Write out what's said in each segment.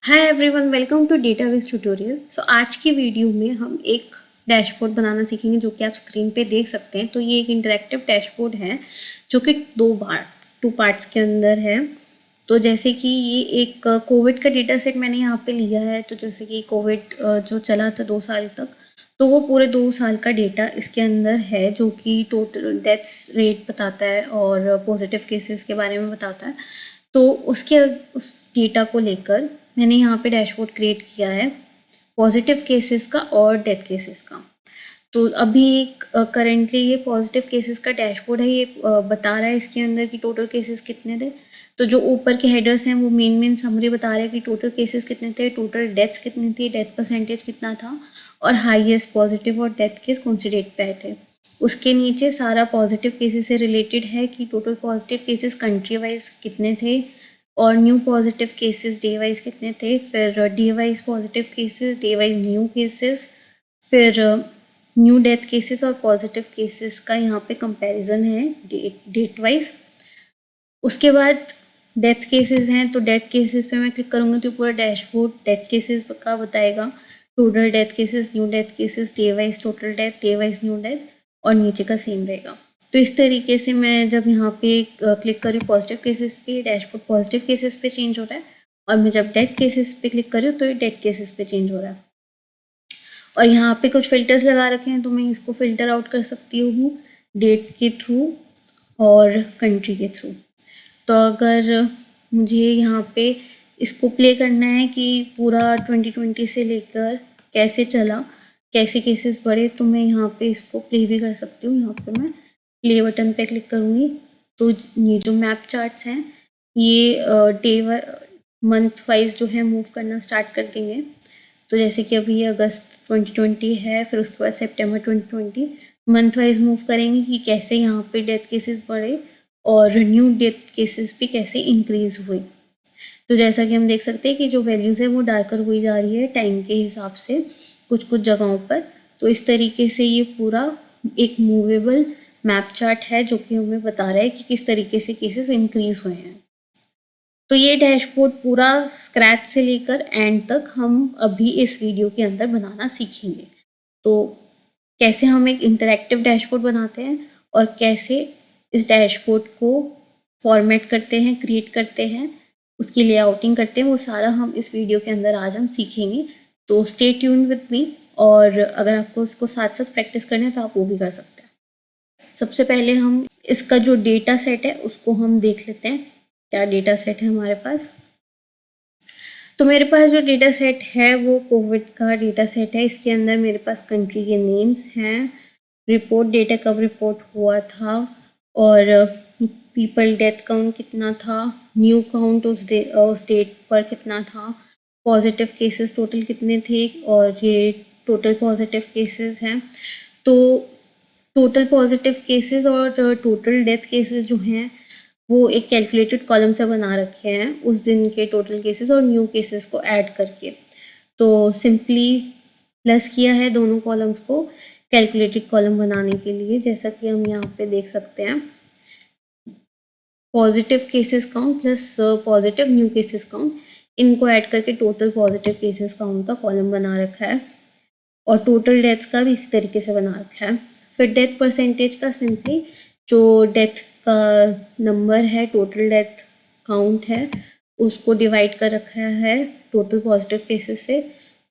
Hi everyone, welcome to database tutorial. आज की video में हम एक डैशबोर्ड बनाना सीखेंगे जो कि आप स्क्रीन पे देख सकते हैं। तो ये एक इंटरेक्टिव डैशबोर्ड है जो कि टू पार्ट्स के अंदर है। तो जैसे कि ये एक कोविड का डेटा सेट मैंने यहाँ पे लिया है। तो जैसे कि कोविड जो चला था 2 साल तक, तो वो पूरे 2 साल का डेटा इसके अंदर है जो कि टोटल डेथ्स रेट बताता है और पॉजिटिव केसेस के बारे में बताता है। तो उस डेटा को लेकर मैंने यहाँ पे डैशबोर्ड क्रिएट किया है पॉजिटिव केसेस का और डेथ केसेस का। तो अभी करेंटली ये पॉजिटिव केसेस का डैशबोर्ड है। ये बता रहा है इसके अंदर कि टोटल केसेस कितने थे। तो जो ऊपर के हेडर्स हैं वो मेन समरी बता रहे हैं कि टोटल केसेस कितने थे, टोटल डेथ्स कितनी थी, डेथ परसेंटेज कितना था और हाईएस्ट पॉजिटिव और डेथ केस कौन सी डेट पे आए थे। उसके नीचे सारा पॉजिटिव केसेस से रिलेटेड है कि total positive cases country wise कितने थे और new positive cases day wise कितने थे, फिर day wise positive cases, day wise new cases, फिर न्यू डेथ केसेस और पॉजिटिव केसेस का यहाँ पे कंपैरिजन है डेट वाइज। उसके बाद डेथ केसेस हैं, तो डेथ केसेस पे मैं क्लिक करूँगी तो पूरा डैशबोर्ड डेथ केसेस का बताएगा। Total death cases, new death cases, day wise total death, day wise new death और नीचे का सेम रहेगा। तो इस तरीके से मैं जब यहाँ पे क्लिक करी पॉजिटिव केसेस पे, डैशबोर्ड पॉजिटिव केसेस पे चेंज हो रहा है और मैं जब डेथ केसेस पे क्लिक करी तो ये डेथ केसेस पे चेंज हो रहा है। और यहाँ पे कुछ फिल्टर्स लगा रखे हैं तो मैं इसको फिल्टर आउट कर सकती हूँ डेट के थ्रू और कंट्री के थ्रू। तो अगर मुझे यहाँ पे इसको प्ले करना है कि पूरा 2020 से लेकर कैसे चला, कैसे केसेस बढ़े, तो मैं यहाँ पे इसको प्ले भी कर सकती हूँ। यहाँ पे मैं प्ले बटन पे क्लिक करूँगी तो ये जो मैप चार्ट्स हैं ये डे मंथ वाइज जो है मूव करना स्टार्ट कर देंगे। तो जैसे कि अभी ये अगस्त 2020 है, फिर उसके बाद सितंबर 2020 मंथ वाइज मूव करेंगे कि कैसे यहाँ पे डेथ केसेस बढ़े और न्यू डेथ केसेस भी कैसे इंक्रीज हुए। तो जैसा कि हम देख सकते हैं कि जो वैल्यूज़ है वो डार्कर हुई जा रही है टाइम के हिसाब से कुछ जगहों पर। तो इस तरीके से ये पूरा एक मूवेबल मैप चार्ट है जो कि हमें बता रहा है कि किस तरीके से केसेस इंक्रीज हुए हैं। तो ये डैशबोर्ड पूरा स्क्रैच से लेकर एंड तक हम अभी इस वीडियो के अंदर बनाना सीखेंगे। तो कैसे हम एक इंटरैक्टिव डैशबोर्ड बनाते हैं और कैसे इस डैशबोर्ड को फॉर्मेट करते हैं, क्रिएट करते हैं, उसकी लेआउटिंग करते हैं, वो सारा हम इस वीडियो के अंदर आज हम सीखेंगे। तो स्टे ट्यून्ड विद मी, और अगर आपको उसको साथ साथ प्रैक्टिस करना है तो आप वो भी कर सकते हैं। सबसे पहले हम इसका जो डेटा सेट है उसको हम देख लेते हैं क्या डेटा सेट है हमारे पास। तो मेरे पास जो डेटा सेट है वो कोविड का डेटा सेट है। इसके अंदर मेरे पास कंट्री के नेम्स हैं, रिपोर्ट डेटा कब रिपोर्ट हुआ था और पीपल डेथ काउंट कितना था, न्यू काउंट उस डेट पर कितना था, पॉजिटिव केसेस टोटल कितने थे और ये टोटल पॉजिटिव केसेस हैं। तो टोटल पॉजिटिव केसेस और टोटल डेथ केसेस जो हैं वो एक कैलकुलेटेड कॉलम से बना रखे हैं उस दिन के टोटल केसेस और न्यू केसेस को ऐड करके। तो सिंपली प्लस किया है दोनों कॉलम्स को कैलकुलेटेड कॉलम बनाने के लिए, जैसा कि हम यहाँ पे देख सकते हैं। Positive cases count plus positive new cases count, इनको ऐड करके टोटल पॉजिटिव केसेस काउंट का कॉलम बना रखा है और टोटल डेथ्स का भी इसी तरीके से बना रखा है। फिर डेथ परसेंटेज का सिंपली जो डेथ का नंबर है, टोटल डेथ काउंट है, उसको डिवाइड कर रखा है टोटल पॉजिटिव केसेस से,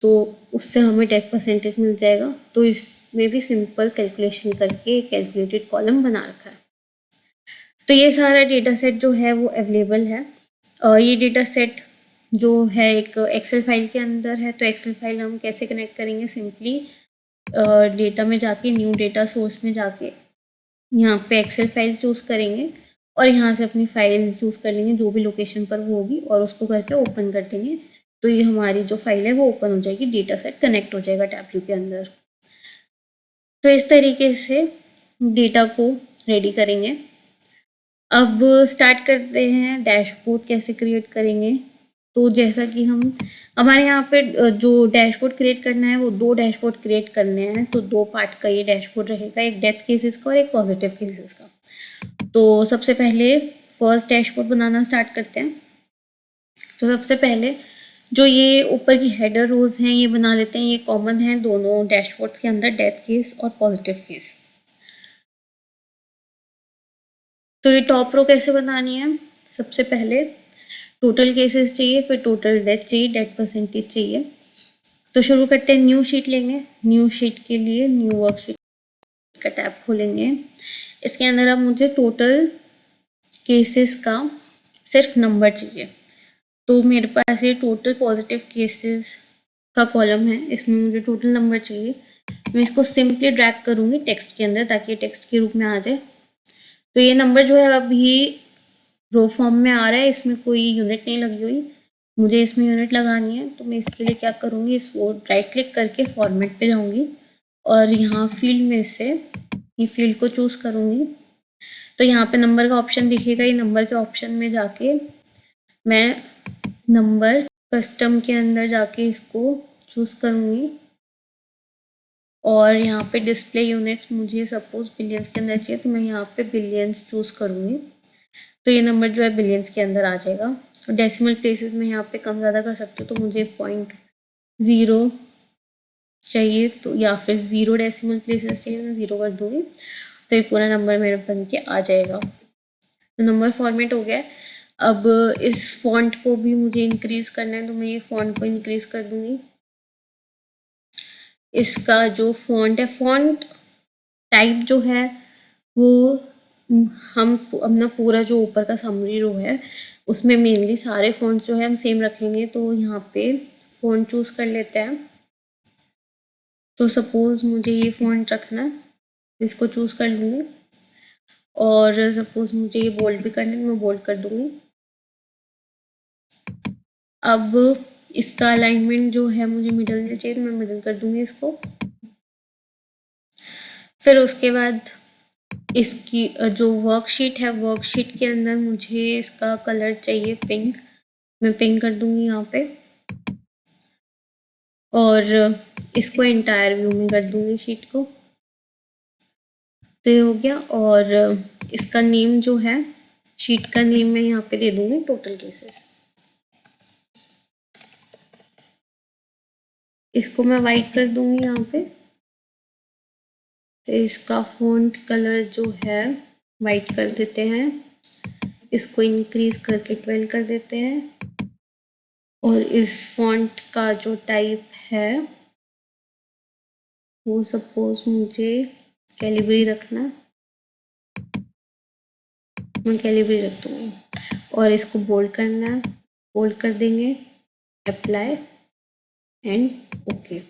तो उससे हमें डेथ परसेंटेज मिल जाएगा। तो इसमें भी सिंपल कैलकुलेशन करके कैलकुलेटेड कॉलम बना रखा है। तो ये सारा डेटा सेट जो है वो अवेलेबल है। ये डेटा सेट जो है एक एक्सेल फाइल के अंदर है। तो एक्सेल फाइल हम कैसे कनेक्ट करेंगे, सिंपली डेटा में जाके न्यू डेटा सोर्स में जाके यहाँ पे एक्सेल फाइल चूज़ करेंगे और यहाँ से अपनी फाइल चूज़ कर लेंगे जो भी लोकेशन पर वो होगी और उसको करके ओपन कर देंगे। तो ये हमारी जो फाइल है वो ओपन हो जाएगी, डेटा सेट कनेक्ट हो जाएगा टैबल्यू के अंदर। तो इस तरीके से डेटा को रेडी करेंगे। अब स्टार्ट करते हैं डैशबोर्ड कैसे क्रिएट करेंगे। तो जैसा कि हमारे यहाँ पे जो डैशबोर्ड क्रिएट करना है वो 2 डैशबोर्ड क्रिएट करने हैं। तो 2 पार्ट का ये डैशबोर्ड रहेगा, एक डेथ केसेस का और एक पॉजिटिव केसेस का। तो सबसे पहले फर्स्ट डैशबोर्ड बनाना स्टार्ट करते हैं। तो सबसे पहले जो ये ऊपर की हेडर रोज हैं ये बना लेते हैं, ये कॉमन है दोनों डैशबोर्ड्स के अंदर, डेथ केस और पॉजिटिव केस। तो ये टॉप रो कैसे बनानी है, सबसे पहले टोटल केसेस चाहिए, फिर टोटल डेथ चाहिए, डेथ परसेंटेज चाहिए। तो शुरू करते हैं, न्यू शीट लेंगे। न्यू शीट के लिए न्यू वर्कशीट का टैब खोलेंगे। इसके अंदर अब मुझे टोटल केसेस का सिर्फ नंबर चाहिए। तो मेरे पास ये टोटल पॉजिटिव केसेस का कॉलम है, इसमें मुझे टोटल नंबर चाहिए। मैं इसको सिंपली ड्रैग करूँगी टेक्स्ट के अंदर ताकि ये टेक्स्ट के रूप में आ जाए। तो ये नंबर जो है अभी रो फॉर्म में आ रहा है, इसमें कोई यूनिट नहीं लगी हुई, मुझे इसमें यूनिट लगानी है। तो मैं इसके लिए क्या करूँगी, इसको राइट क्लिक करके फॉर्मेट पे जाऊँगी और यहाँ फील्ड में से ये फील्ड को चूज़ करूँगी। तो यहाँ पे नंबर का ऑप्शन दिखेगा, ये नंबर के ऑप्शन में जाके मैं नंबर कस्टम के अंदर जाके इसको चूज़ करूँगी और यहाँ पे डिस्प्ले यूनिट्स मुझे सपोज बिलियंस के अंदर चाहिए, तो मैं यहाँ पे बिलियंस चूज़ करूँगी। तो ये नंबर जो है बिलियंस के अंदर आ जाएगा। और डेसिमल प्लेसेस में यहाँ पे कम ज़्यादा कर सकते हो, तो मुझे 0.0 चाहिए तो, या फिर 0 डेसिमल प्लेसेस चाहिए तो मैं 0 कर दूँगी। तो ये पूरा नंबर मेरे बन के आ जाएगा। तो नंबर फॉर्मेट हो गया है। अब इस फॉन्ट को भी मुझे इंक्रीज़ करना है, तो मैं ये फॉन्ट को इंक्रीज़ कर दूँगी। इसका जो फॉन्ट है, फॉन्ट टाइप जो है वो हम अपना पूरा जो ऊपर का समरी रो है उसमें मेनली सारे फॉन्ट्स जो है हम सेम रखेंगे। तो यहाँ पे फॉन्ट चूज़ कर लेते हैं। तो सपोज़ मुझे ये फॉन्ट रखना है, इसको चूज़ कर लूँगी। और सपोज़ मुझे ये बोल्ड भी करना है, मैं बोल्ड कर दूँगी। अब इसका अलाइनमेंट जो है मुझे मिडल में चाहिए, तो मैं मिडल कर दूँगी इसको। फिर उसके बाद इसकी जो वर्कशीट है, वर्कशीट के अंदर मुझे इसका कलर चाहिए पिंक, मैं पिंक कर दूँगी यहाँ पे। और इसको एंटायर व्यू में कर दूँगी शीट को। तो ये हो गया। और इसका नेम जो है, शीट का नेम मैं यहाँ पे दे दूँगी टोटल केसेस। इसको मैं वाइट कर दूँगी यहाँ पे। तो इसका फॉन्ट कलर जो है वाइट कर देते हैं, इसको इंक्रीज करके 12 कर देते हैं। और इस फॉन्ट का जो टाइप है वो सपोज मुझे कैलिब्री रखना, मैं कैलिब्री रख दूँगी। और इसको बोल्ड करना है, बोल्ड कर देंगे, अप्लाई एंड ओके।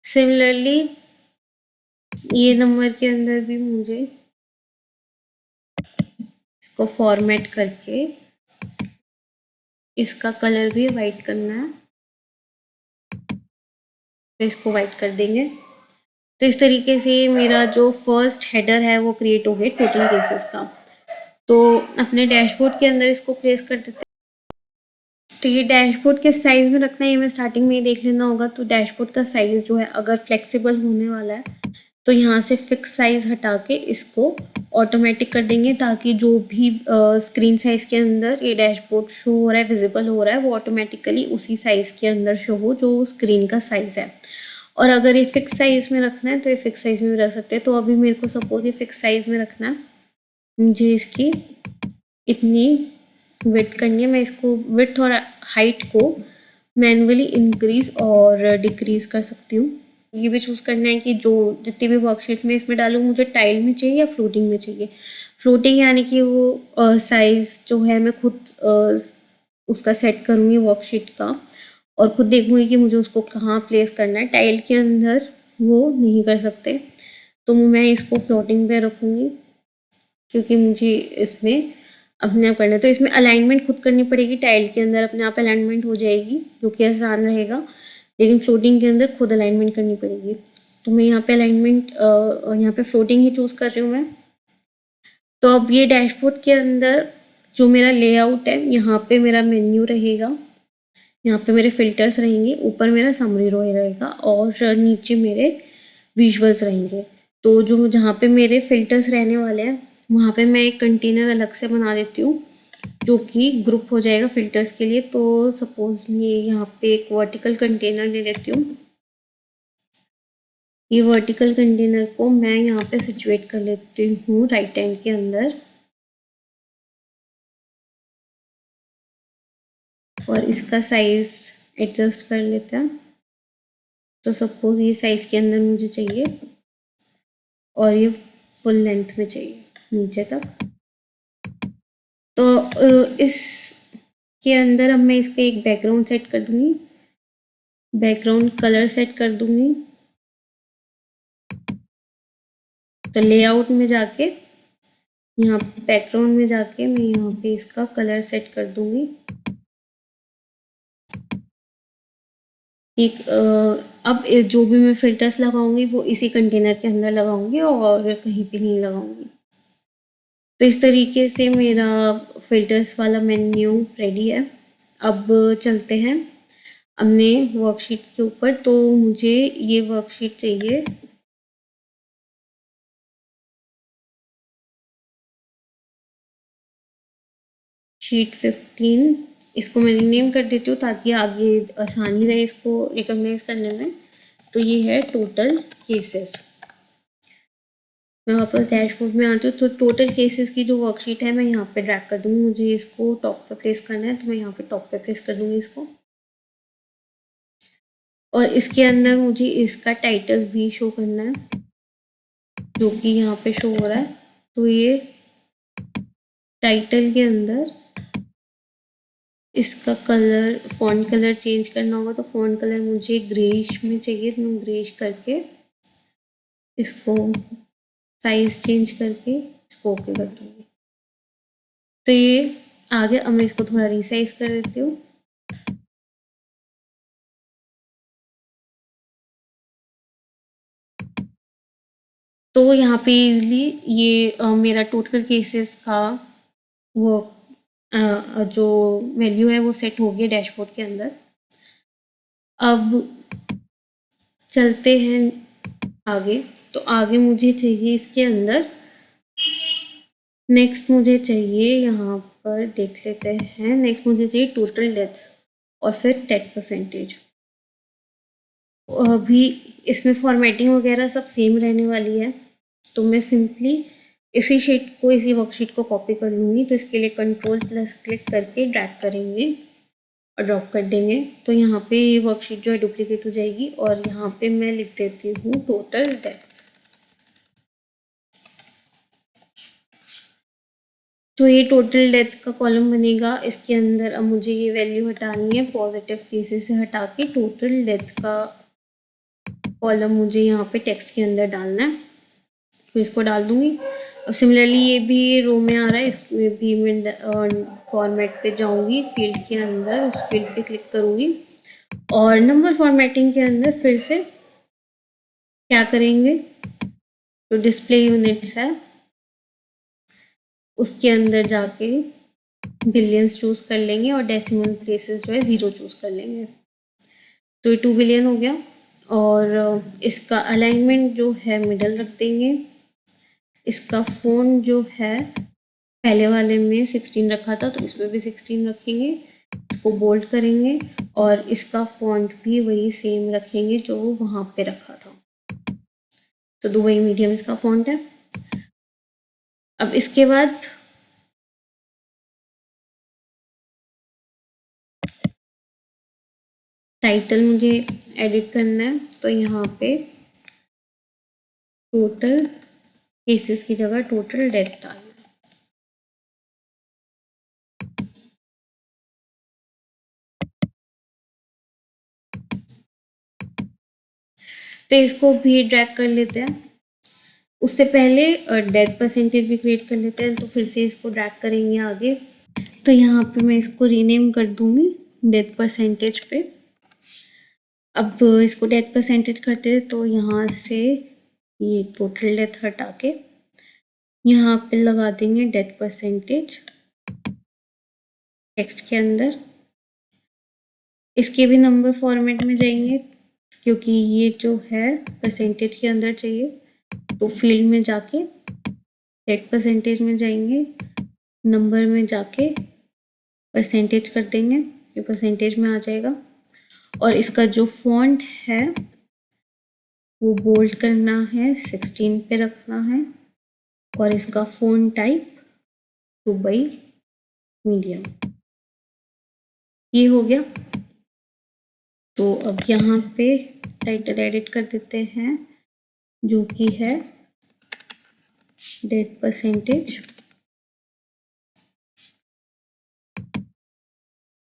सिमिलरली ये नंबर के अंदर भी मुझे इसको फॉर्मेट करके इसका कलर भी वाइट करना है, तो इसको वाइट कर देंगे। तो इस तरीके से मेरा जो फर्स्ट हेडर है वो क्रिएट हो गया टोटल केसेस का। तो अपने डैशबोर्ड के अंदर इसको प्लेस कर देते हैं। तो ये डैशबोर्ड के साइज़ में रखना है, ये मैं स्टार्टिंग में ही देख लेना होगा। तो डैशबोर्ड का साइज़ जो है अगर फ्लेक्सिबल होने वाला है तो यहाँ से फिक्स साइज़ हटा के इसको ऑटोमेटिक कर देंगे, ताकि जो भी स्क्रीन साइज़ के अंदर ये डैशबोर्ड शो हो रहा है, विजिबल हो रहा है, वो ऑटोमेटिकली उसी साइज़ के अंदर शो हो जो स्क्रीन का साइज़ है। और अगर ये फिक्स साइज़ में रखना है तो ये फिक्स साइज़ में भी रख सकते हैं। तो अभी मेरे को सपोज ये फिक्स साइज़ में रखना है, मुझे इसकी इतनी विड्थ करनी है। मैं इसको विड्थ और हाइट को मैन्युअली इंक्रीज़ और डिक्रीज़ कर सकती हूँ। ये भी चूज़ करना है कि जो जितनी भी वर्कशीट्स में इसमें डालूँ, मुझे टाइल में चाहिए या फ्लोटिंग में चाहिए। फ्लोटिंग यानी कि वो साइज़ जो है मैं खुद उसका सेट करूँगी वर्कशीट का, और ख़ुद देखूँगी कि मुझे उसको कहाँ प्लेस करना है। टाइल के अंदर वो नहीं कर सकते, तो मैं इसको फ्लोटिंग पे रखूँगी क्योंकि मुझे इसमें अपने आप करना है। तो इसमें अलाइनमेंट खुद करनी पड़ेगी, टाइल के अंदर अपने आप अलाइनमेंट हो जाएगी जो कि आसान रहेगा, लेकिन फ्लोटिंग के अंदर खुद अलाइनमेंट करनी पड़ेगी। तो मैं यहाँ पे अलाइनमेंट यहाँ पे फ्लोटिंग ही चूज़ कर रही हूँ मैं। तो अब ये डैशबोर्ड के अंदर जो मेरा लेआउट है, यहाँ पे मेरा मेन्यू रहेगा, यहाँ पे मेरे फिल्टर्स रहेंगे, ऊपर मेरा समरी रो रहेगा और नीचे मेरे विजुअल्स रहेंगे। तो जो जहाँ पे मेरे फिल्टर्स रहने वाले हैं वहाँ पे मैं एक कंटेनर अलग से बना देती हूँ। जो कि ग्रुप हो जाएगा फिल्टर्स के लिए। तो सपोज मैं यहाँ पे एक वर्टिकल कंटेनर ले लेती हूँ। ये वर्टिकल कंटेनर को मैं यहाँ पे सिचुएट कर लेती हूँ राइट हैंड के अंदर, और इसका साइज एडजस्ट कर लेते हैं। तो सपोज ये साइज के अंदर मुझे चाहिए और ये फुल लेंथ में चाहिए नीचे तक। तो इसके अंदर अब मैं इसका एक बैकग्राउंड सेट कर दूंगी, बैकग्राउंड कलर सेट कर दूंगी। तो लेआउट में जाके यहाँ बैकग्राउंड में जाके मैं यहाँ पे इसका कलर सेट कर दूंगी। एक अब जो भी मैं फिल्टर्स लगाऊंगी वो इसी कंटेनर के अंदर लगाऊंगी और कहीं पे नहीं लगाऊंगी। तो इस तरीके से मेरा फिल्टर्स वाला मेन्यू रेडी है। अब चलते हैं अपने वर्कशीट के ऊपर। तो मुझे ये वर्कशीट चाहिए शीट 15। इसको मैं रीनेम कर देती हूँ ताकि आगे आसानी रहे इसको रिकॉग्नाइज करने में। तो ये है टोटल केसेस। मैं वापस डैशबोर्ड में आती हूँ। तो टोटल केसेस की जो वर्कशीट है मैं यहाँ पे ड्रैग कर दूँगी। मुझे इसको टॉप पे प्लेस करना है तो मैं यहाँ पे टॉप पे प्लेस कर दूँगी इसको। और इसके अंदर मुझे इसका टाइटल भी शो करना है जो कि यहाँ पे शो हो रहा है। तो ये टाइटल के अंदर इसका कलर, फॉन्ट कलर चेंज करना होगा। तो फॉन्ट कलर मुझे ग्रेइश में चाहिए, तो मैं ग्रेइश करके इसको साइज चेंज करके इसको ओके कर दूँगी। तो ये आगे, अब मैं इसको थोड़ा रिसाइज कर देती हूँ। तो यहाँ पे इजली ये मेरा टोटल केसेस का वो जो वैल्यू है वो सेट हो गया डैशबोर्ड के अंदर। अब चलते हैं आगे। तो आगे मुझे चाहिए इसके अंदर, नेक्स्ट मुझे चाहिए यहाँ पर देख लेते हैं। नेक्स्ट मुझे चाहिए टोटल डेथ्स और फिर 10%। अभी इसमें फॉर्मेटिंग वगैरह सब सेम रहने वाली है। तो मैं सिंपली इसी शीट को, इसी वर्कशीट को कॉपी कर लूँगी। तो इसके लिए कंट्रोल प्लस क्लिक करके ड्रैग करेंगे और ड्रॉप कर देंगे। तो यहाँ पे ये वर्कशीट जो है डुप्लीकेट हो जाएगी और यहाँ पे मैं लिख देती हूँ टोटल डेथ्स। तो ये टोटल डेथ का कॉलम बनेगा। इसके अंदर अब मुझे ये वैल्यू हटानी है, पॉजिटिव केसेस से हटा के टोटल डेथ का कॉलम मुझे यहाँ पे टेक्स्ट के अंदर डालना है। तो इसको डाल दूँगी। अब सिमिलरली ये भी रो में आ रहा है, इसमें भी मैं फॉर्मेट पे जाऊँगी, फील्ड के अंदर उस फील्ड पे क्लिक करूँगी और नंबर फॉर्मेटिंग के अंदर फिर से क्या करेंगे, तो डिस्प्ले यूनिट्स है उसके अंदर जाके बिलियंस चूज़ कर लेंगे और डेसिमल प्लेसेस जो है 0 चूज़ कर लेंगे। तो ये 2 बिलियन हो गया। और इसका अलाइनमेंट जो है मिडल रख देंगे। इसका फ़ॉन्ट जो है पहले वाले में 16 रखा था तो इसमें भी 16 रखेंगे। इसको बोल्ड करेंगे और इसका फ़ॉन्ट भी वही सेम रखेंगे जो वहाँ पे रखा था। तो दुबई मीडियम इसका फ़ॉन्ट है। अब इसके बाद टाइटल मुझे एडिट करना है। तो यहाँ पे टोटल केसेस की जगह टोटल डेथ डालना है। तो इसको भी ड्रैग कर लेते हैं। उससे पहले डेथ परसेंटेज भी क्रिएट कर लेते हैं। तो फिर से इसको ड्रैग करेंगे आगे। तो यहाँ पे मैं इसको रीनेम कर दूँगी डेथ परसेंटेज पे। अब इसको डेथ परसेंटेज करते हैं तो यहाँ से ये टोटल डेथ हटा के यहाँ पे लगा देंगे डेथ परसेंटेज टेक्स्ट के अंदर। इसके भी नंबर फॉर्मेट में जाएंगे क्योंकि ये जो है परसेंटेज के अंदर चाहिए। तो फील्ड में जाके डेथ परसेंटेज में जाएंगे, नंबर में जाके परसेंटेज कर देंगे, ये परसेंटेज में आ जाएगा। और इसका जो फॉन्ट है वो बोल्ड करना है, 16 पे रखना है। और इसका फॉन्ट टाइप दुबई मीडियम, ये हो गया। तो अब यहाँ पे टाइटल एडिट कर देते हैं जो कि है डेट परसेंटेज।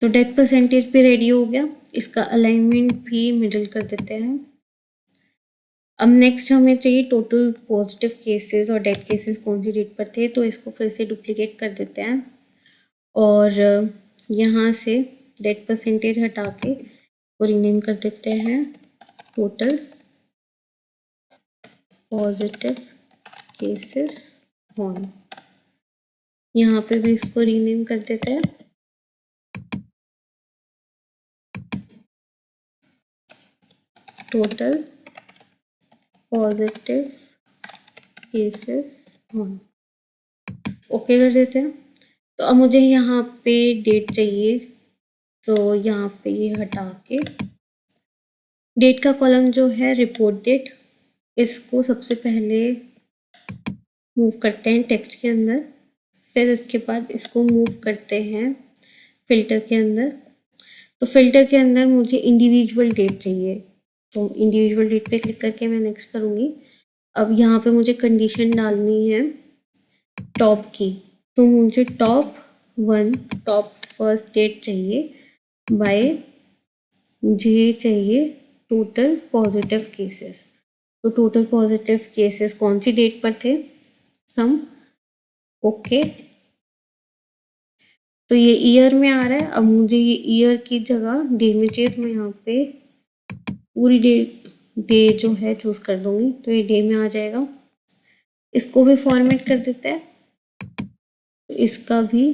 तो डेट परसेंटेज भी रेडी हो गया, इसका अलाइनमेंट भी मिडिल कर देते हैं। अब नेक्स्ट हमें चाहिए टोटल पॉजिटिव केसेस और डेथ केसेस कौन सी डेट पर थे, तो इसको फिर से डुप्लीकेट कर देते हैं और यहाँ से डेट परसेंटेज हटा के वो रीनेम कर देते हैं टोटल पॉजिटिव केसेस ऑन। यहाँ पे भी इसको रीनेम कर देते हैं total positive cases on, okay कर देते हैं। तो अब मुझे यहाँ पे डेट चाहिए, तो यहाँ पे ये हटा के डेट का कॉलम जो है रिपोर्ट डेट, इसको सबसे पहले मूव करते हैं टेक्स्ट के अंदर, फिर इसके बाद इसको मूव करते हैं फिल्टर के अंदर। तो फिल्टर के अंदर मुझे इंडिविजुअल डेट चाहिए, तो इंडिविजुअल डेट पे क्लिक करके मैं नेक्स्ट करूँगी। अब यहाँ पे मुझे कंडीशन डालनी है टॉप की, तो मुझे टॉप फर्स्ट डेट चाहिए बाय जे चाहिए टोटल पॉजिटिव केसेस। तो टोटल पॉजिटिव केसेस कौन सी डेट पर थे, सम, ओके। तो ये ईयर में आ रहा है, अब मुझे ये ईयर की जगह डे में चाहिए, तो मैं यहाँ पे पूरी डे जो है चूज कर दूंगी, तो ये डे में आ जाएगा। इसको भी फॉर्मेट कर देते हैं, तो इसका भी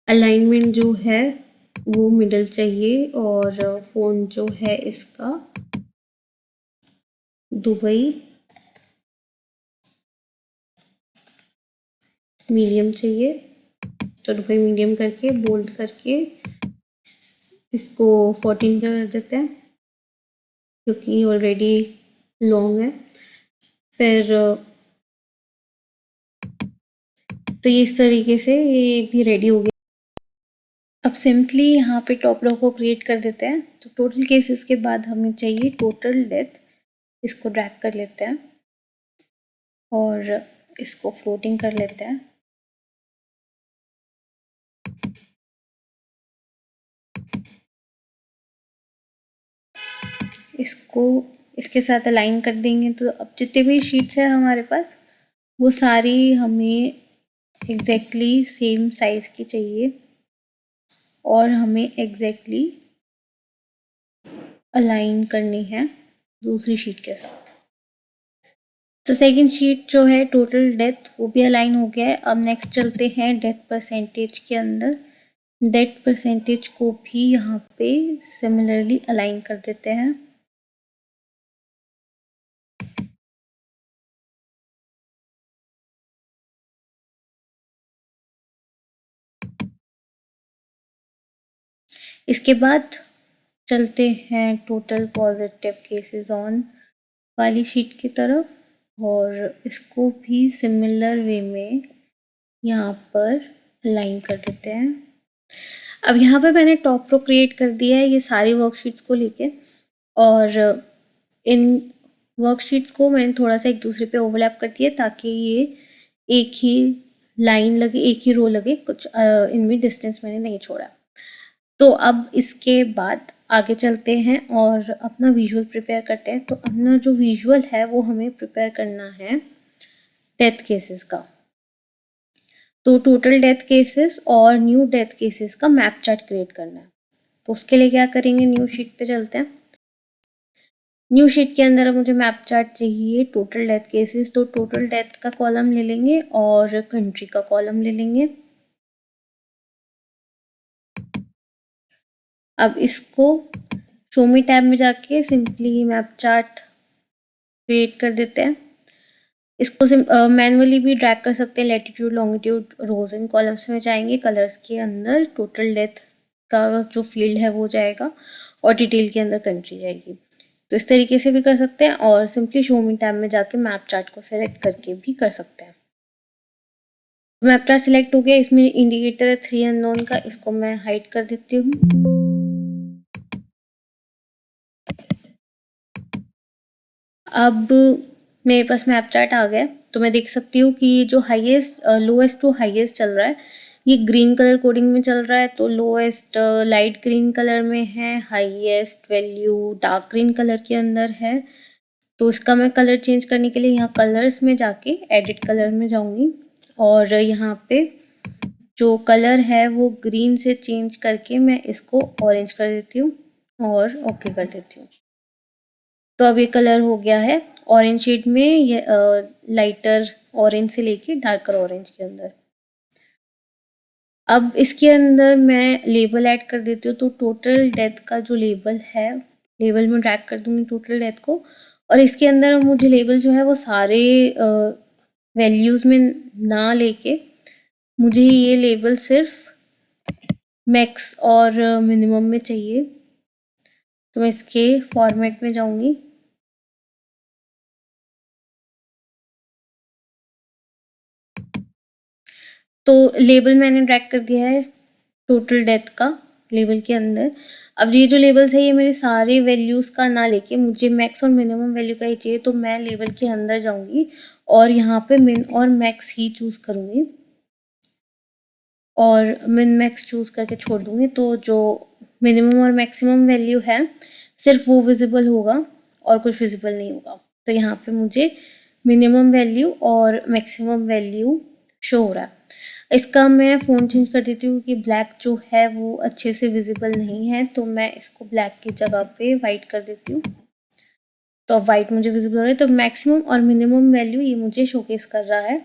अलाइनमेंट जो है वो मिडल चाहिए और फ़ॉन्ट जो है इसका दुबई मीडियम चाहिए। तो दुबई मीडियम करके बोल्ड करके इसको 14 कर देते हैं क्योंकि ऑलरेडी लॉन्ग है। फिर तो ये इस तरीके से ये भी रेडी हो गया। अब सिंपली यहाँ पे टॉप रो को क्रिएट कर देते हैं। तो टोटल केसेस के बाद हमें चाहिए टोटल डेथ, इसको ड्रैग कर लेते हैं और इसको फ्लोटिंग कर लेते हैं। इसको इसके साथ अलाइन कर देंगे, तो अब जितने भी शीट्स हैं हमारे पास वो सारी हमें एग्जैक्टली सेम साइज़ की चाहिए और हमें एग्जैक्टली अलाइन करनी है दूसरी शीट के साथ। तो सेकंड शीट जो है टोटल डेथ वो भी अलाइन हो गया है। अब नेक्स्ट चलते हैं डेथ परसेंटेज के अंदर। डेथ परसेंटेज को भी यहाँ पे सिमिलरली अलाइन कर देते हैं। इसके बाद चलते हैं टोटल पॉजिटिव केसेस ऑन वाली शीट की तरफ और इसको भी सिमिलर वे में यहाँ पर अलाइन कर देते हैं। अब यहाँ पे मैंने टॉप रो क्रिएट कर दिया है ये सारी वर्कशीट्स को लेके, और इन वर्कशीट्स को मैंने थोड़ा सा एक दूसरे पे ओवरलैप कर दिया ताकि ये एक ही लाइन लगे, एक ही रो लगे, कुछ इनमें डिस्टेंस मैंने नहीं छोड़ा। तो अब इसके बाद आगे चलते हैं और अपना विजुअल प्रिपेयर करते हैं। तो अपना जो विजुअल है वो हमें प्रिपेयर करना है डेथ केसेस का। तो टोटल डेथ केसेस और न्यू डेथ केसेस का मैप चार्ट क्रिएट करना है। तो उसके लिए क्या करेंगे, न्यू शीट पे चलते हैं। न्यू शीट के अंदर मुझे मैप चार्ट चाहिए टोटल डेथ केसेस। तो टोटल डेथ का कॉलम ले लेंगे और कंट्री का कॉलम ले लेंगे। अब इसको शो मी टैब में जाके सिंपली मैप चार्ट क्रिएट कर देते हैं। इसको मैनुअली भी ड्रैग कर सकते हैं। Latitude, longitude, rows and columns में जाएंगे, कलर्स के अंदर टोटल डेथ का जो फील्ड है वो जाएगा और डिटेल के अंदर कंट्री जाएगी। तो इस तरीके से भी कर सकते हैं और सिंपली शो मी टैब में जाके मैप चार्ट को सेलेक्ट करके भी कर सकते हैं। मैप चार्ट सिलेक्ट हो गया, इसमें इंडिकेटर है 3 अननोन का, इसको मैं हाइड कर देती हूँ। अब मेरे पास मैप चार्ट आ गया, तो मैं देख सकती हूँ कि ये जो हाईएस्ट लोएस्ट टू हाईएस्ट चल रहा है ये ग्रीन कलर कोडिंग में चल रहा है। तो लोएस्ट लाइट ग्रीन कलर में है, highest value dark green colour के अंदर है। तो इसका मैं कलर चेंज करने के लिए यहाँ कलर्स में जाके एडिट कलर में जाऊँगी और यहाँ पे जो कलर है वो ग्रीन से चेंज करके मैं इसको ऑरेंज कर देती हूँ और ओके कर देती हूँ। तो अब ये कलर हो गया है ऑरेंज शेड में, ये लाइटर ऑरेंज से लेके डार्कर ऑरेंज के अंदर। अब इसके अंदर मैं लेबल ऐड कर देती हूँ। तो टोटल डेथ का जो लेबल है, लेबल में ड्रैग कर दूंगी टोटल डेथ को और इसके अंदर मुझे लेबल जो है वो सारे वैल्यूज़ में ना लेके मुझे ये लेबल सिर्फ मैक्स और मिनिमम में चाहिए। तो मैं इसके फॉर्मेट में जाऊंगी। तो लेबल मैंने ड्रैग कर दिया है टोटल डेथ का लेबल के अंदर। अब ये जो लेबल्स है ये मेरे सारे वैल्यूज़ का ना लेके मुझे मैक्स और मिनिमम वैल्यू का ही चाहिए। तो मैं लेबल के अंदर जाऊंगी और यहाँ पे मिन और मैक्स ही चूज़ करूँगी और मिन मैक्स चूज़ करके छोड़ दूँगी। तो जो मिनिमम और मैक्सिमम वैल्यू है सिर्फ वो विजिबल होगा और कुछ विजिबल नहीं होगा। तो यहाँ पे मुझे मिनिमम वैल्यू और मैक्सिमम वैल्यू शो हो रहा है। इसका मैं फ़ोन चेंज कर देती हूँ कि ब्लैक जो है वो अच्छे से विजिबल नहीं है, तो मैं इसको ब्लैक की जगह पे वाइट कर देती हूँ। तो अब वाइट मुझे विजिबल हो रहा है। तो मैक्सिमम और मिनिमम वैल्यू ये मुझे शोकेस कर रहा है।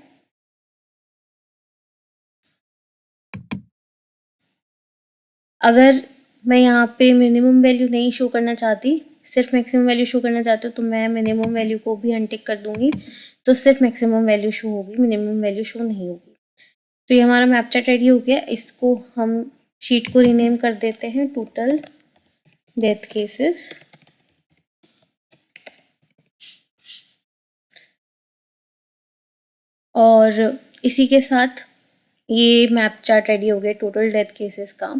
अगर मैं यहाँ पे मिनिमम वैल्यू नहीं शो करना चाहती, सिर्फ मैक्सिमम वैल्यू शो करना चाहती हूँ, तो मैं मिनिमम वैल्यू को भी अनटिक कर दूंगी। तो सिर्फ मैक्सिमम वैल्यू शो होगी, मिनिमम वैल्यू शो नहीं होगी। तो ये हमारा मैप चार्ट रेडी हो गया। इसको हम शीट को रीनेम कर देते हैं टोटल डेथ केसेस। और इसी के साथ ये मैप चार्ट रेडी हो गया टोटल डेथ केसेस का।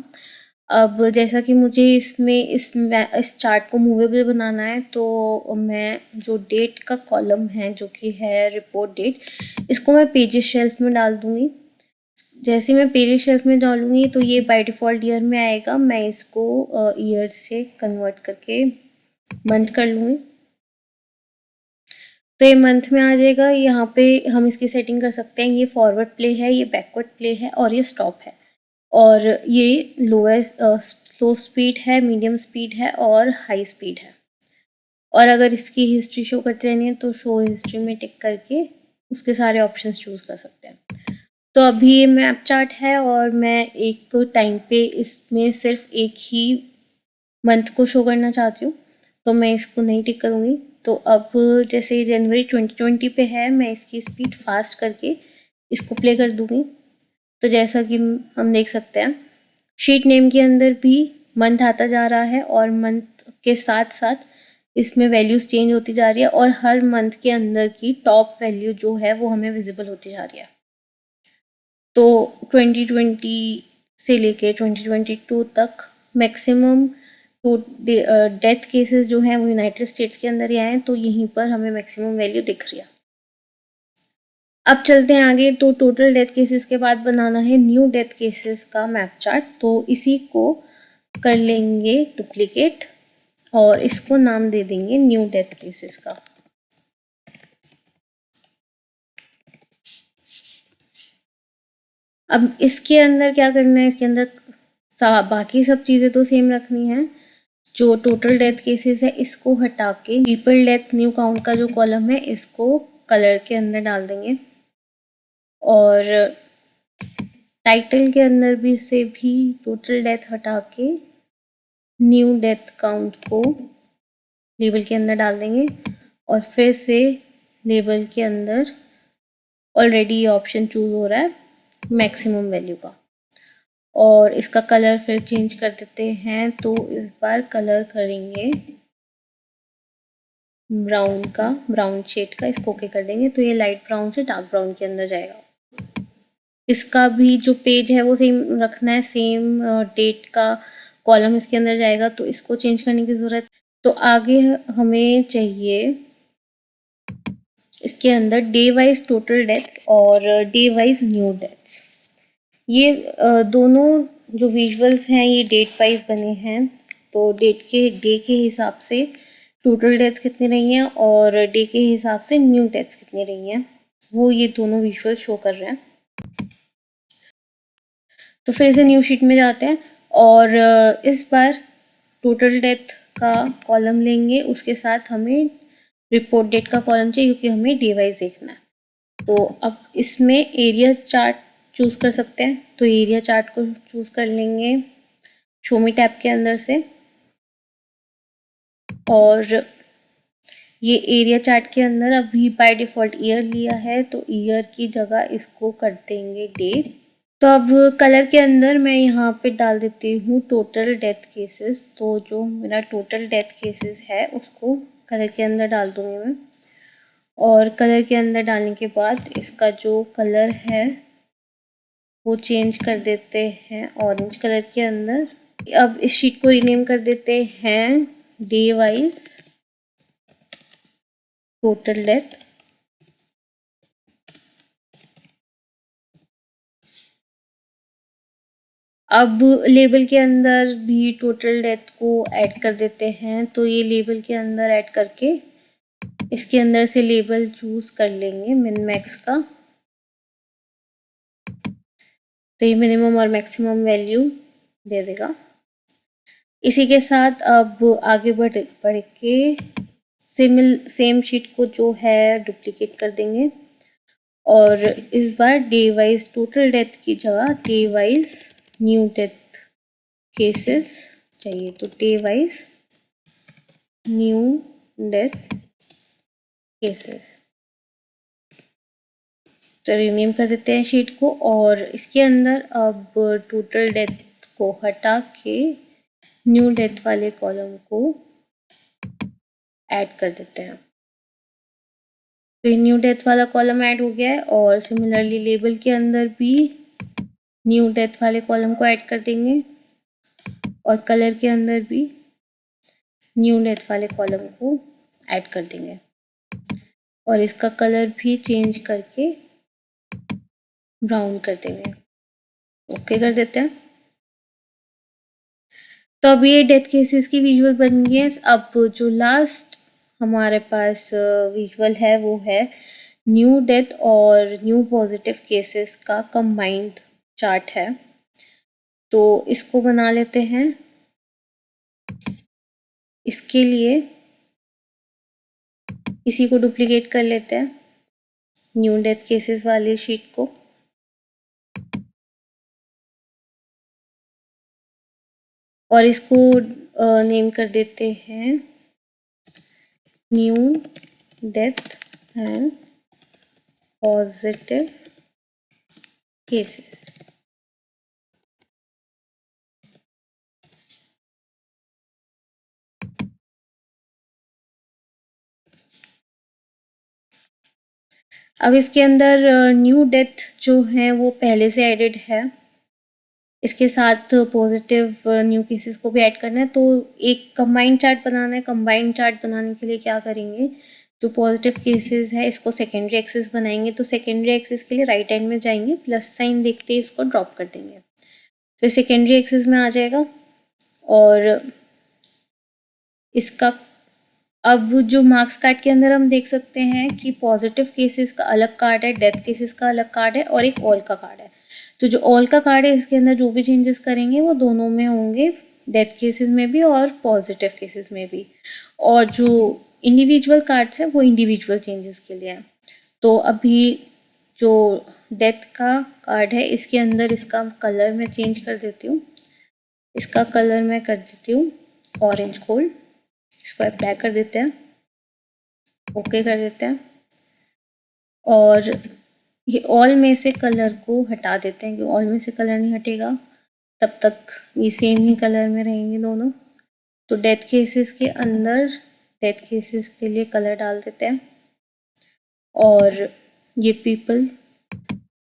अब जैसा कि मुझे इसमें इस चार्ट को मूवेबल बनाना है, तो मैं जो डेट का कॉलम है जो कि है रिपोर्ट डेट, इसको मैं पेजेस शेल्फ में डाल दूँगी। जैसे मैं पेजेस शेल्फ में डालूँगी तो ये बाय डिफ़ॉल्ट ईयर में आएगा। मैं इसको ईयर से कन्वर्ट करके मंथ कर लूँगी। तो ये मंथ में आ जाएगा। यहाँ पे हम इसकी सेटिंग कर सकते हैं, ये फॉरवर्ड प्ले है, ये बैकवर्ड प्ले है और ये स्टॉप है। और ये लोएस्ट स्लो स्पीड है, मीडियम स्पीड है और हाई स्पीड है। और अगर इसकी हिस्ट्री शो करते रहनी है तो शो हिस्ट्री में टिक करके उसके सारे ऑप्शंस चूज़ कर सकते हैं। तो अभी ये मैप चार्ट है और मैं एक टाइम पे इसमें सिर्फ एक ही मंथ को शो करना चाहती हूँ, तो मैं इसको नहीं टिक करूँगी। तो अब जैसे जनवरी 2020 पे है, मैं इसकी स्पीड फास्ट करके इसको प्ले कर दूँगी। तो जैसा कि हम देख सकते हैं शीट नेम के अंदर भी मंथ आता जा रहा है और मंथ के साथ साथ इसमें वैल्यूज़ चेंज होती जा रही है और हर मंथ के अंदर की टॉप वैल्यू जो है वो हमें विजिबल होती जा रही है। तो 2020 से लेके 2022 तक मैक्सिमम तो डेथ केसेस जो हैं वो यूनाइटेड स्टेट्स के अंदर ही आए हैं, तो यहीं पर हमें मैक्सिमम वैल्यू दिख रही है। अब चलते हैं आगे। तो टोटल डेथ केसेस के बाद बनाना है न्यू डेथ केसेस का मैप चार्ट। तो इसी को कर लेंगे डुप्लीकेट और इसको नाम दे देंगे न्यू डेथ केसेस का। अब इसके अंदर क्या करना है, इसके अंदर बाकी सब चीज़ें तो सेम रखनी है। जो टोटल डेथ केसेस है इसको हटा के पीपल डेथ न्यू काउंट का जो कॉलम है इसको कलर के अंदर डाल देंगे और टाइटल के अंदर भी से भी टोटल डेथ हटा के न्यू डेथ काउंट को लेबल के अंदर डाल देंगे और फिर से लेबल के अंदर ऑलरेडी ये ऑप्शन चूज हो रहा है मैक्सिमम वैल्यू का। और इसका कलर फिर चेंज कर देते हैं, तो इस बार कलर करेंगे ब्राउन का, ब्राउन शेड का। इसको ओके कर देंगे तो ये लाइट ब्राउन से डार्क ब्राउन के अंदर जाएगा। इसका भी जो पेज है वो सेम रखना है, सेम डेट का कॉलम इसके अंदर जाएगा, तो इसको चेंज करने की ज़रूरत। तो आगे हमें चाहिए इसके अंदर डे वाइज टोटल डेथ्स और डे वाइज न्यू डेथ्स। ये दोनों जो विजुअल्स हैं ये डेट वाइज बने हैं, तो डे के हिसाब से टोटल डेथ्स कितनी रही हैं और डे के हिसाब से न्यू डेथ्स कितनी रही हैं, वो ये दोनों विजुअल शो कर रहे हैं। तो फिर से न्यू शीट में जाते हैं और इस बार टोटल डेथ का कॉलम लेंगे, उसके साथ हमें रिपोर्ट डेट का कॉलम चाहिए क्योंकि हमें डे वाइज देखना है। तो अब इसमें एरिया चार्ट चूज़ कर सकते हैं, तो एरिया चार्ट को चूज़ कर लेंगे शो मी टैब के अंदर से। और ये एरिया चार्ट के अंदर अभी बाय डिफ़ॉल्ट ईयर लिया है, तो ईयर की जगह इसको कर देंगे डे। तो अब कलर के अंदर मैं यहाँ पे डाल देती हूँ टोटल डेथ केसेस। तो जो मेरा टोटल डेथ केसेस है उसको कलर के अंदर डाल दूँगी मैं। और कलर के अंदर डालने के बाद इसका जो कलर है वो चेंज कर देते हैं ऑरेंज कलर के अंदर। अब इस शीट को रीनेम कर देते हैं डे वाइज टोटल डेथ। अब लेबल के अंदर भी टोटल डेथ को ऐड कर देते हैं, तो ये लेबल के अंदर ऐड करके इसके अंदर से लेबल चूज कर लेंगे मिन मैक्स का। तो ये मिनिमम और मैक्सिमम वैल्यू दे देगा। इसी के साथ अब आगे बढ़ के सेम शीट को जो है डुप्लीकेट कर देंगे और इस बार डे वाइज टोटल डेथ की जगह day wise new death cases चाहिए, तो day wise new death cases. तो रीनेम कर देते हैं शीट को और इसके अंदर अब टोटल डेथ को हटा के न्यू डेथ वाले कॉलम को ऐड कर देते हैं। तो ये न्यू डेथ वाला कॉलम ऐड हो गया है और सिमिलरली लेबल के अंदर भी न्यू डेथ वाले कॉलम को ऐड कर देंगे और कलर के अंदर भी न्यू डेथ वाले कॉलम को ऐड कर देंगे और इसका कलर भी चेंज करके ब्राउन कर देंगे। ओके कर देते हैं। तो अब ये डेथ केसेस की विजुअल बन गई है। अब जो लास्ट हमारे पास विजुअल है वो है न्यू डेथ और न्यू पॉजिटिव केसेस का कंबाइंड चार्ट है। तो इसको बना लेते हैं। इसके लिए इसी को डुप्लीकेट कर लेते हैं न्यू डेथ केसेस वाली शीट को और इसको नेम कर देते हैं new death and positive cases. अब इसके अंदर न्यू डेथ जो है वो पहले से एडेड है, इसके साथ पॉजिटिव न्यू केसेस को भी ऐड करना है। तो एक कंबाइंड चार्ट बनाना है। कंबाइंड चार्ट बनाने के लिए क्या करेंगे, जो पॉजिटिव केसेस है इसको सेकेंडरी एक्सिस बनाएंगे। तो सेकेंडरी एक्सिस के लिए राइट हैंड में जाएंगे, प्लस साइन देखते ही इसको ड्रॉप कर देंगे, फिर सेकेंडरी एक्सिस में आ जाएगा। और इसका अब जो मार्क्स कार्ड के अंदर हम देख सकते हैं कि पॉजिटिव केसेस का अलग कार्ड है, डेथ केसेस का अलग कार्ड है और एक ऑल का कार्ड है। तो जो ऑल का कार्ड है इसके अंदर जो भी चेंजेस करेंगे वो दोनों में होंगे, डेथ केसेस में भी और पॉजिटिव केसेस में भी। और जो इंडिविजुअल कार्ड्स हैं वो इंडिविजुअल चेंजेस के लिए हैं। तो अभी जो डेथ का कार्ड है इसके अंदर इसका कलर मैं चेंज कर देती हूँ। इसका कलर मैं कर देती हूँ ऑरेंज गोल्ड। इसको अप्लाई कर देते हैं, ओके कर देते हैं। और ये ऑल में से कलर को हटा देते हैं, कि ऑल में से कलर नहीं हटेगा तब तक ये सेम ही कलर में रहेंगे दोनों। तो डेथ केसेस के अंदर डेथ केसेस के लिए कलर डाल देते हैं। और ये पीपल,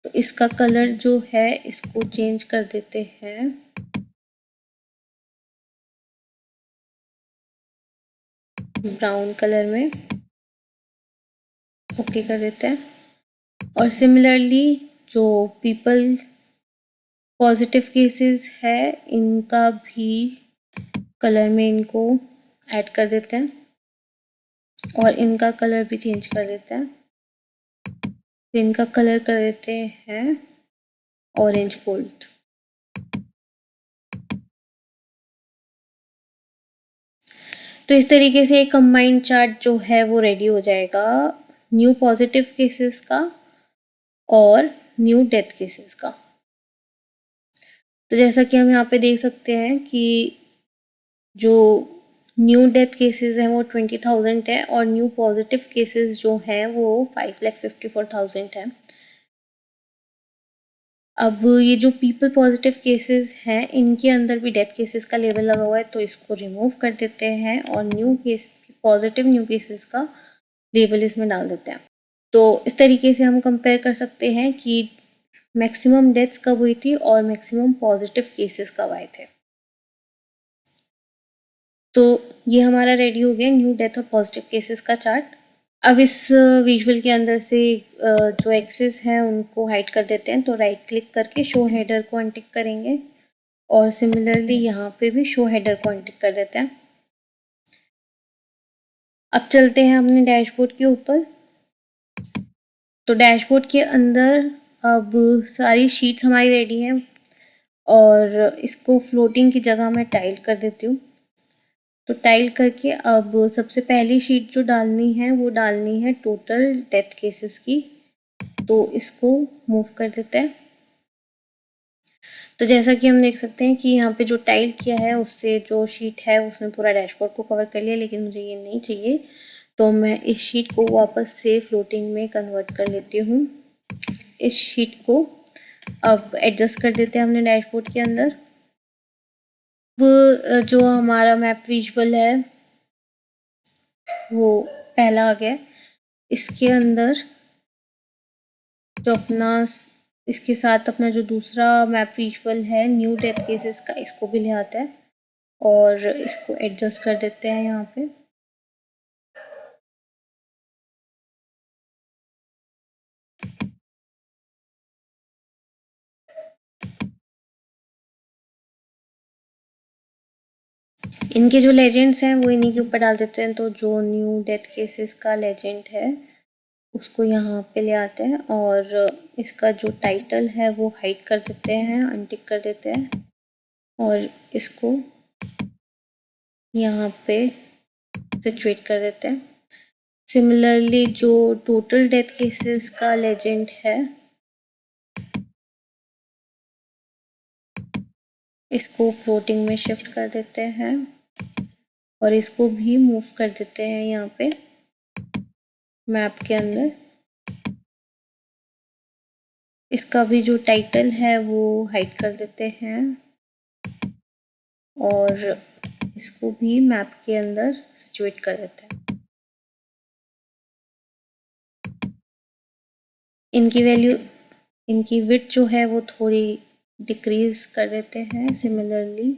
तो इसका कलर जो है इसको चेंज कर देते हैं ब्राउन कलर में, ओके कर देते हैं। और सिमिलरली जो पीपल पॉजिटिव केसेस है इनका भी कलर में इनको ऐड कर देते हैं और इनका कलर भी चेंज कर देते हैं। इनका कलर कर देते हैं ऑरेंज गोल्ड। तो इस तरीके से एक कंबाइंड चार्ट जो है वो रेडी हो जाएगा न्यू पॉजिटिव केसेस का और न्यू डेथ केसेस का। तो जैसा कि हम यहाँ पे देख सकते हैं कि जो न्यू डेथ केसेस हैं वो 20,000 है और न्यू पॉजिटिव केसेस जो हैं वो 5,54,000 है। अब ये जो पीपल पॉजिटिव केसेस हैं इनके अंदर भी डेथ केसेस का लेबल लगा हुआ है, तो इसको रिमूव कर देते हैं और new case positive new cases का लेबल इसमें डाल देते हैं। तो इस तरीके से हम कंपेयर कर सकते हैं कि मैक्सिमम डेथ्स कब हुई थी और मैक्सिमम पॉजिटिव केसेस कब आए थे। तो ये हमारा रेडी हो गया न्यू डेथ और पॉजिटिव केसेस का चार्ट। अब इस विजुअल के अंदर से जो एक्सेस हैं उनको हाइड कर देते हैं। तो राइट क्लिक करके शो हेडर को अनटिक करेंगे और सिमिलरली यहाँ पे भी शो हेडर को अनटिक कर देते हैं। अब चलते हैं अपने डैशबोर्ड के ऊपर। तो डैशबोर्ड के अंदर अब सारी शीट्स हमारी रेडी हैं और इसको फ्लोटिंग की जगह मैं टाइल कर देती हूँ। तो टाइल करके अब सबसे पहली शीट जो डालनी है वो डालनी है टोटल डेथ केसेस की। तो इसको मूव कर देते हैं। तो जैसा कि हम देख सकते हैं कि यहाँ पे जो टाइल किया है उससे जो शीट है उसने पूरा डैशबोर्ड को कवर कर लिया, लेकिन मुझे ये नहीं चाहिए। तो मैं इस शीट को वापस से फ्लोटिंग में कन्वर्ट कर लेती हूँ। इस शीट को अब एडजस्ट कर देते हैं हमने डैशबोर्ड के अंदर। अब जो हमारा मैप विजुअल है वो पहला आ गया। इसके अंदर जो अपना इसके साथ अपना जो दूसरा मैप विजुअल है न्यू डेथ केसेस का, इसको भी ले आता है और इसको एडजस्ट कर देते हैं यहाँ पे। इनके जो लेजेंड्स हैं वो इन्हीं के ऊपर डाल देते हैं। तो जो न्यू डेथ केसेस का लेजेंड है उसको यहाँ पे ले आते हैं और इसका जो टाइटल है वो हाइड कर देते हैं, अनटिक कर देते हैं और इसको यहाँ पे सिचुएट कर देते हैं। सिमिलरली जो टोटल डेथ केसेस का लेजेंड है इसको फ्लोटिंग में शिफ्ट कर देते हैं और इसको भी मूव कर देते हैं यहाँ पे मैप के अंदर। इसका भी जो टाइटल है वो हाइड कर देते हैं और इसको भी मैप के अंदर सिचुएट कर देते हैं। इनकी वैल्यू, इनकी विड्थ जो है वो थोड़ी डिक्रीज कर देते हैं। सिमिलरली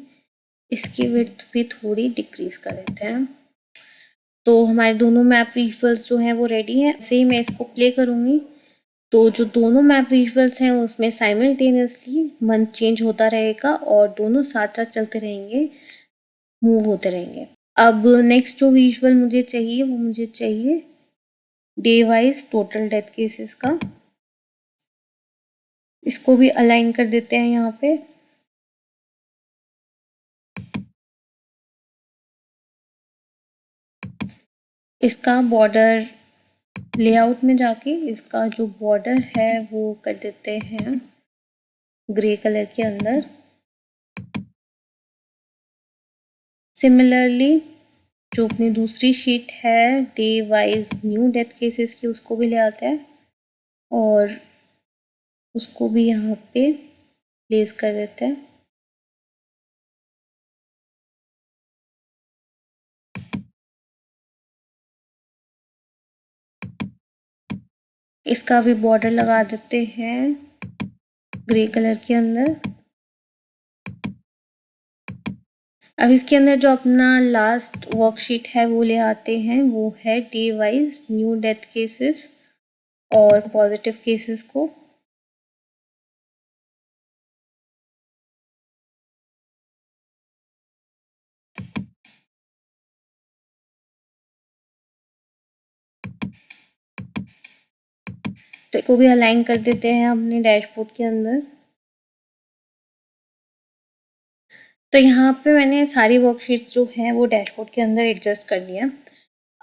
इसकी विड्थ भी थोड़ी डिक्रीज कर देते हैं। तो हमारे दोनों मैप विजुअल्स जो हैं वो रेडी हैं। ऐसे ही मैं इसको प्ले करूँगी तो जो दोनों मैप विजुअल्स हैं उसमें साइमल्टेनियसली मंथ चेंज होता रहेगा और दोनों साथ साथ चलते रहेंगे, मूव होते रहेंगे। अब नेक्स्ट जो विजुअल मुझे चाहिए वो मुझे चाहिए day wise total death cases का। इसको भी अलाइन कर देते हैं यहाँ पे। इसका बॉर्डर लेआउट में जाके इसका जो बॉर्डर है वो कर देते हैं ग्रे कलर के अंदर। सिमिलरली जो अपनी दूसरी शीट है day wise new death cases की उसको भी ले आते हैं और उसको भी यहाँ पे प्लेस कर देते हैं। इसका भी बॉर्डर लगा देते हैं ग्रे कलर के अंदर। अब इसके अंदर जो अपना लास्ट वर्कशीट है वो ले आते हैं, वो है day wise new death cases और पॉजिटिव केसेस को। तो इसको भी अलाइन कर देते हैं अपने डैशबोर्ड के अंदर। तो यहाँ पे मैंने सारी वर्कशीट्स जो हैं वो डैशबोर्ड के अंदर एडजस्ट कर दिया।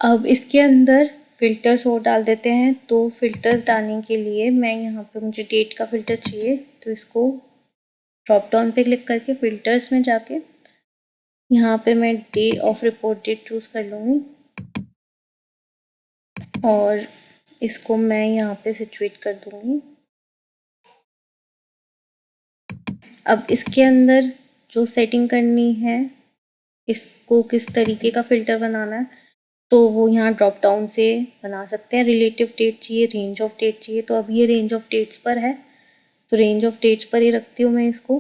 अब इसके अंदर फ़िल्टर्स और डाल देते हैं। तो फ़िल्टर्स डालने के लिए मैं यहाँ पे, मुझे डेट का फ़िल्टर चाहिए, तो इसको ड्रॉप डाउन पे क्लिक करके फ़िल्टर्स में जाके यहाँ पे मैं day of report date choose कर लूँगी और इसको मैं यहाँ पे सिचुएट कर दूँगी। अब इसके अंदर जो सेटिंग करनी है, इसको किस तरीके का फ़िल्टर बनाना है, तो वो यहाँ ड्रॉप डाउन से बना सकते हैं। रिलेटिव डेट चाहिए, रेंज ऑफ डेट चाहिए, तो अब ये रेंज ऑफ डेट्स पर है, तो रेंज ऑफ डेट्स पर ही रखती हूँ मैं इसको।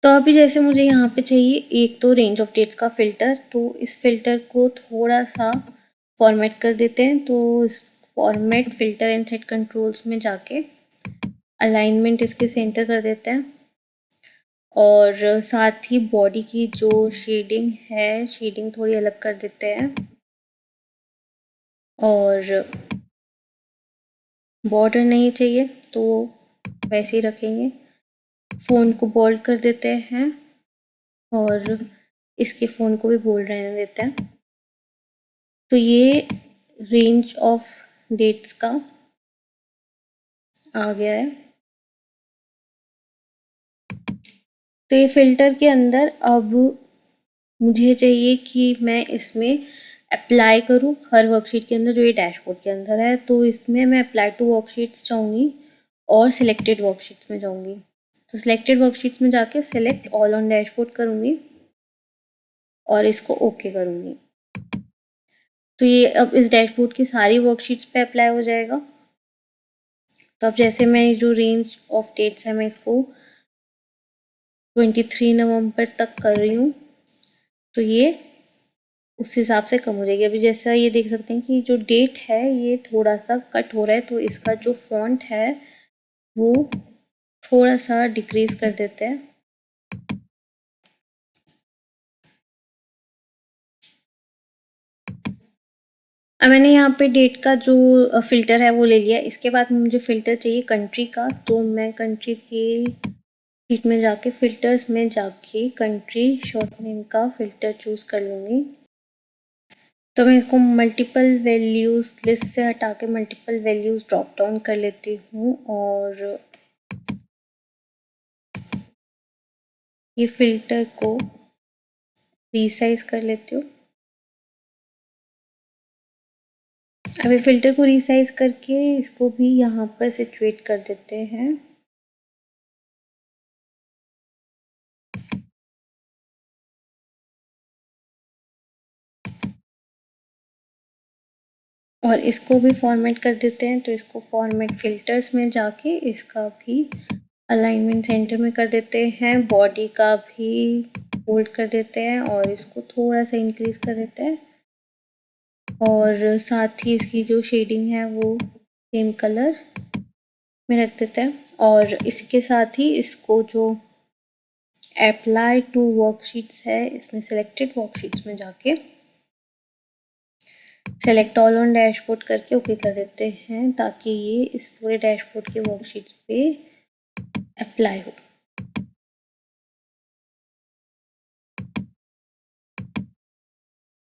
तो अभी जैसे मुझे यहाँ पे चाहिए एक तो रेंज ऑफ डेट्स का फ़िल्टर, तो इस फ़िल्टर को थोड़ा सा फॉर्मेट कर देते हैं। तो इस format filter and set controls में जाके अलाइनमेंट इसके सेंटर कर देते हैं और साथ ही बॉडी की जो शेडिंग है, शेडिंग थोड़ी अलग कर देते हैं और बॉर्डर नहीं चाहिए तो वैसे ही रखेंगे। फ़ोन को बोल्ड कर देते हैं और इसके फ़ोन को भी बोल्ड रहने देते हैं। तो ये रेंज ऑफ डेट्स का आ गया है। तो ये फ़िल्टर के अंदर अब मुझे चाहिए कि मैं इसमें अप्लाई करूँ हर वर्कशीट के अंदर, जो ये डैशबोर्ड के अंदर है। तो इसमें मैं अप्लाई टू वर्कशीट्स जाऊँगी और सिलेक्टेड वर्कशीट्स में जाऊँगी। तो सिलेक्टेड वर्कशीट्स में जाके सिलेक्ट ऑल ऑन डैशबोर्ड करूँगी और इसको ओके करूँगी। तो ये अब इस डैशबोर्ड की सारी वर्कशीट्स पे अप्लाई हो जाएगा। तो अब जैसे मैं जो रेंज ऑफ डेट्स है मैं इसको 23 नवंबर तक कर रही हूँ, तो ये उस हिसाब से कम हो जाएगी। अभी जैसा ये देख सकते हैं कि जो डेट है ये थोड़ा सा कट हो रहा है, तो इसका जो फॉन्ट है वो थोड़ा सा डिक्रीज कर देते हैं। अब मैंने यहाँ पे डेट का जो फ़िल्टर है वो ले लिया। इसके बाद मुझे फ़िल्टर चाहिए कंट्री का, तो मैं कंट्री के शीट में जाके फ़िल्टर्स में जाके कंट्री शॉर्ट नेम का फ़िल्टर चूज़ कर लूँगी। तो मैं इसको मल्टीपल वैल्यूज़ लिस्ट से हटा के मल्टीपल वैल्यूज़ ड्रॉप डाउन कर लेती हूँ और ये फ़िल्टर को रीसाइज़ कर लेती हूँ। अभी फ़िल्टर को रीसाइज़ करके इसको भी यहाँ पर सिचुएट कर देते हैं। और इसको भी फॉर्मेट कर देते हैं। तो इसको फॉर्मेट फ़िल्टर्स में जाके इसका भी अलाइनमेंट सेंटर में कर देते हैं, बॉडी का भी होल्ड कर देते हैं और इसको थोड़ा सा इंक्रीज़ कर देते हैं और साथ ही इसकी जो शेडिंग है वो सेम कलर में रख देते हैं। और इसके साथ ही इसको जो अप्लाई टू वर्कशीट्स है, इसमें सिलेक्टेड वर्कशीट्स में जाके सेलेक्ट ऑल ऑन डैशबोर्ड करके ओके कर देते हैं, ताकि ये इस पूरे डैशबोर्ड के वर्कशीट्स पे अप्लाई हो।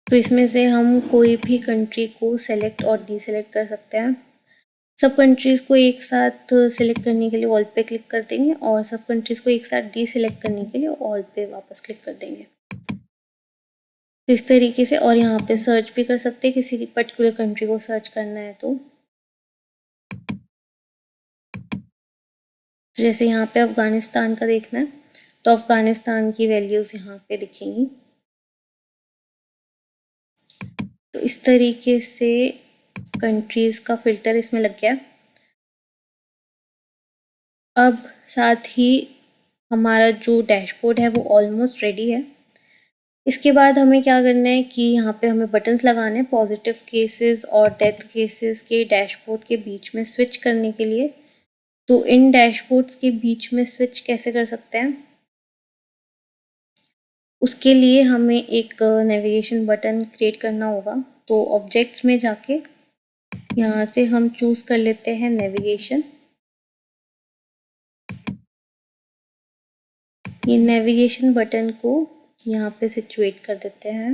तो इसमें से हम कोई भी कंट्री को सेलेक्ट और डीसेलेक्ट कर सकते हैं। सब कंट्रीज़ को एक साथ सिलेक्ट करने के लिए ऑल पे क्लिक कर देंगे और सब कंट्रीज़ को एक साथ डीसेलेक्ट करने के लिए ऑल पे वापस क्लिक कर देंगे। तो इस तरीके से, और यहाँ पे सर्च भी कर सकते हैं किसी पर्टिकुलर कंट्री को सर्च करना है तो। जैसे यहाँ पे अफ़गानिस्तान का देखना है तो अफ़गानिस्तान की वैल्यूज़ यहाँ पे दिखेंगी। तो इस तरीके से कंट्रीज़ का फ़िल्टर इसमें लग गया। अब साथ ही हमारा जो डैशबोर्ड है वो ऑलमोस्ट रेडी है। इसके बाद हमें क्या करना है कि यहाँ पे हमें बटन्स लगाने हैं पॉजिटिव केसेस और डेथ केसेस के डैशबोर्ड के बीच में स्विच करने के लिए। तो इन डैशबोर्ड्स के बीच में स्विच कैसे कर सकते हैं, उसके लिए हमें एक नेविगेशन बटन क्रिएट करना होगा। तो ऑब्जेक्ट्स में जाके यहाँ से हम चूज़ कर लेते हैं नेविगेशन। ये नेविगेशन बटन को यहाँ पे सिचुएट कर देते हैं।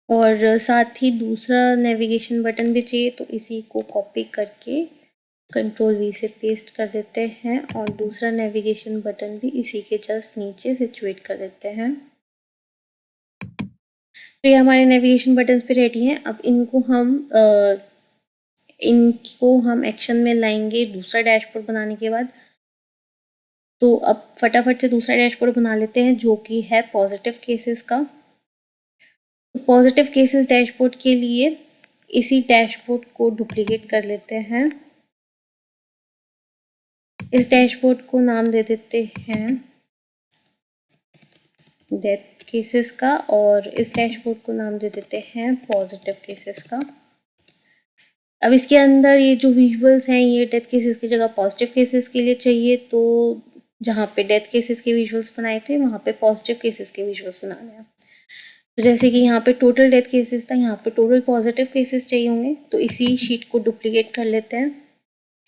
और साथ ही दूसरा नेविगेशन बटन भी चाहिए, तो इसी को कॉपी करके कंट्रोल वी से पेस्ट कर देते हैं और दूसरा नेविगेशन बटन भी इसी के जस्ट नीचे सिचुएट कर देते हैं। तो ये हमारे नेविगेशन बटन पे रेडी हैं। अब इनको हम एक्शन में लाएंगे दूसरा डैशबोर्ड बनाने के बाद। तो अब फटाफट से दूसरा डैशबोर्ड बना लेते हैं जो कि है पॉजिटिव केसेस का। पॉजिटिव केसेस डैशबोर्ड के लिए इसी डैशबोर्ड को डुप्लीकेट कर लेते हैं। इस डैशबोर्ड को नाम दे देते हैं डेथ केसेस का और इस डैशबोर्ड को नाम दे देते हैं पॉजिटिव केसेस का। अब इसके अंदर ये जो विजुअल्स हैं ये डेथ केसेस की जगह पॉजिटिव केसेस के लिए चाहिए। तो जहाँ पे डेथ केसेस के विजुअल्स बनाए थे वहाँ पे पॉजिटिव केसेस के विजुअल्स बनाने हैं। तो जैसे कि यहाँ पे टोटल डेथ केसेस था, यहाँ पे टोटल पॉजिटिव केसेस चाहिए होंगे। तो इसी शीट को डुप्लीकेट कर लेते हैं।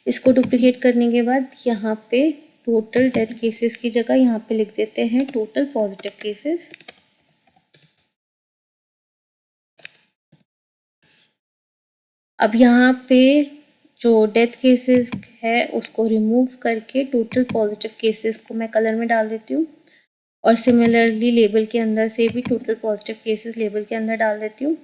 इसको डुप्लीकेट करने के बाद यहाँ पे टोटल डेथ केसेस की जगह यहाँ पे लिख देते हैं टोटल पॉजिटिव केसेस। अब यहाँ पे जो डेथ केसेस है उसको रिमूव करके टोटल पॉजिटिव केसेस को मैं कलर में डाल देती हूँ और सिमिलरली लेबल के अंदर से भी टोटल पॉजिटिव केसेस लेबल के अंदर डाल देती हूँ।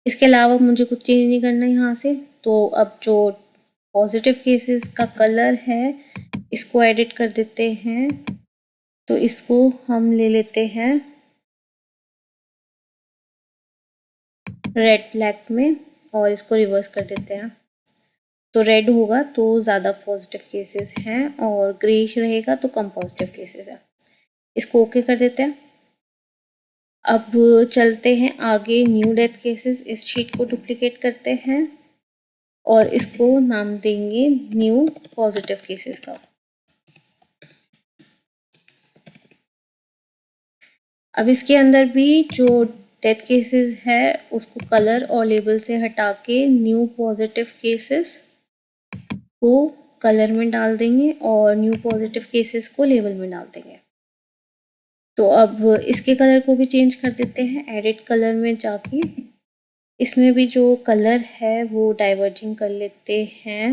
इसके अलावा मुझे कुछ चेंज नहीं करना यहाँ से। तो अब जो पॉजिटिव केसेस का कलर है इसको एडिट कर देते हैं। तो इसको हम ले लेते हैं रेड ब्लैक में और इसको रिवर्स कर देते हैं। तो रेड होगा तो ज़्यादा पॉजिटिव केसेस हैं और ग्रेइश रहेगा तो कम पॉजिटिव केसेस हैं। इसको ओके कर देते हैं। अब चलते हैं आगे न्यू डेथ केसेस। इस शीट को डुप्लीकेट करते हैं और इसको नाम देंगे न्यू पॉजिटिव केसेस का। अब इसके अंदर भी जो डेथ केसेस है उसको कलर और लेबल से हटा के न्यू पॉजिटिव केसेस को कलर में डाल देंगे और न्यू पॉजिटिव केसेस को लेबल में डाल देंगे। तो अब इसके कलर को भी चेंज कर देते हैं। एडिट कलर में जाके इसमें भी जो कलर है वो डाइवर्जिंग कर लेते हैं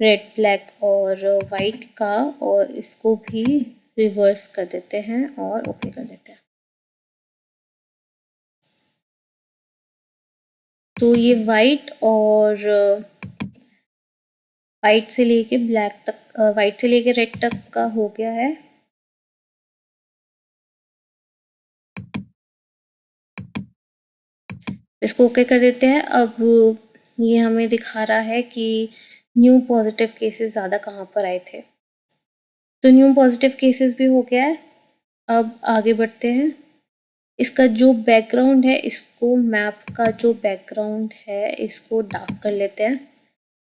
रेड ब्लैक और वाइट का और इसको भी रिवर्स कर देते हैं और ओके कर देते हैं। तो ये वाइट से लेके ब्लैक तक, वाइट से लेके रेड तक का हो गया है। इसको ओके कर देते हैं। अब ये हमें दिखा रहा है कि न्यू पॉजिटिव केसेस ज़्यादा कहाँ पर आए थे। तो न्यू पॉजिटिव केसेस भी हो गया है। अब आगे बढ़ते हैं। इसका जो बैकग्राउंड है, इसको मैप का जो बैकग्राउंड है इसको डार्क कर लेते हैं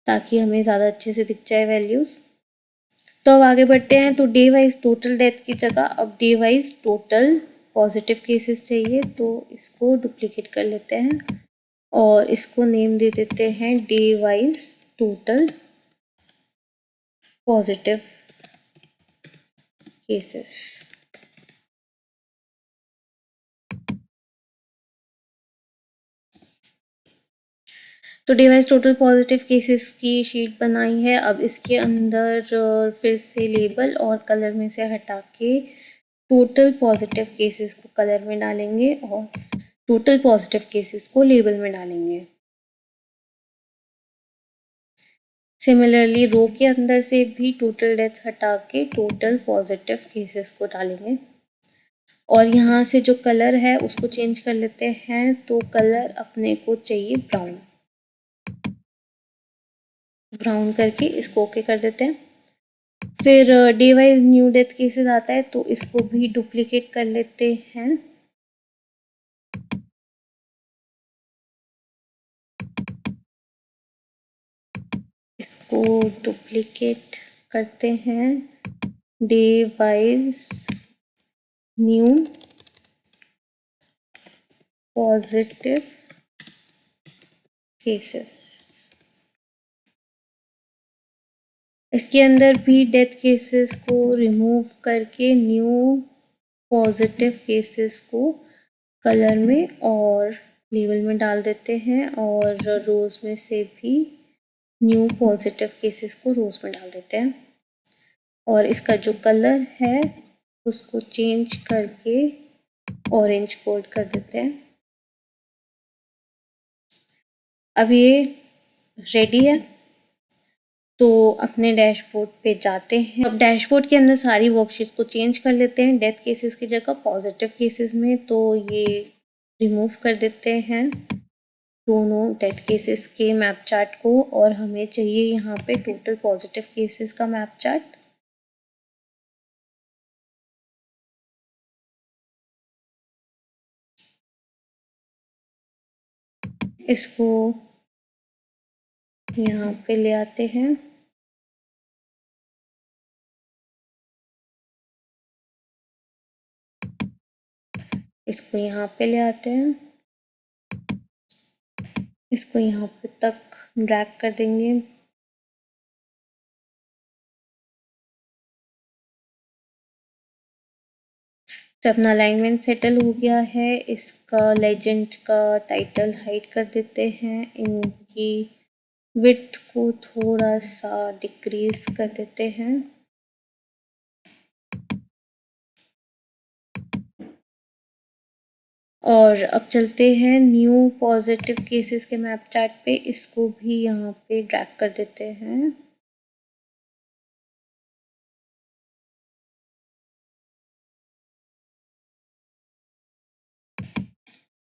ताकि हमें ज़्यादा अच्छे से दिख जाए वैल्यूज़। तो अब आगे बढ़ते हैं। तो डे वाइज टोटल डेथ की जगह अब day wise total positive cases चाहिए। तो इसको डुप्लीकेट कर लेते हैं और इसको नेम दे देते हैं day wise total positive cases. तो day wise total positive cases की शीट बनाई है। अब इसके अंदर फिर से लेबल और कलर में से हटा के टोटल पॉजिटिव केसेस को कलर में डालेंगे और टोटल पॉजिटिव केसेस को लेबल में डालेंगे। सिमिलरली रो के अंदर से भी टोटल डेथ्स हटा के टोटल पॉजिटिव केसेस को डालेंगे। और यहाँ से जो कलर है उसको चेंज कर लेते हैं, तो कलर अपने को चाहिए ब्राउन। ब्राउन करके इसको ओके कर देते हैं। फिर day wise new death cases आता है, तो इसको भी डुप्लीकेट कर लेते हैं। इसको डुप्लीकेट करते हैं। Day wise new positive cases. इसके अंदर भी डेथ केसेस को रिमूव करके न्यू पॉजिटिव केसेस को कलर में और लेबल में डाल देते हैं, और रोज में से भी न्यू पॉजिटिव केसेस को रोज में डाल देते हैं। और इसका जो कलर है उसको चेंज करके ऑरेंज कोड कर देते हैं। अब ये रेडी है, तो अपने डैशबोर्ड पे जाते हैं। अब डैशबोर्ड के अंदर सारी वर्कशीट्स को चेंज कर लेते हैं डेथ केसेस की जगह पॉजिटिव केसेस में। तो ये रिमूव कर देते हैं दोनों डेथ केसेस के मैप चार्ट को, और हमें चाहिए यहाँ पे टोटल पॉजिटिव केसेस का मैप चार्ट। इसको यहाँ पे ले आते हैं। इसको यहाँ पे ले आते हैं। इसको यहाँ पे तक ड्रैग कर देंगे। तो अपना अलाइनमेंट सेटल हो गया है। इसका लेजेंड का टाइटल हाइड कर देते हैं। इनकी विड्थ को थोड़ा सा डिक्रीज कर देते हैं। और अब चलते हैं न्यू पॉजिटिव केसेस के मैप चार्ट पे। इसको भी यहाँ पे ड्रैग कर देते हैं।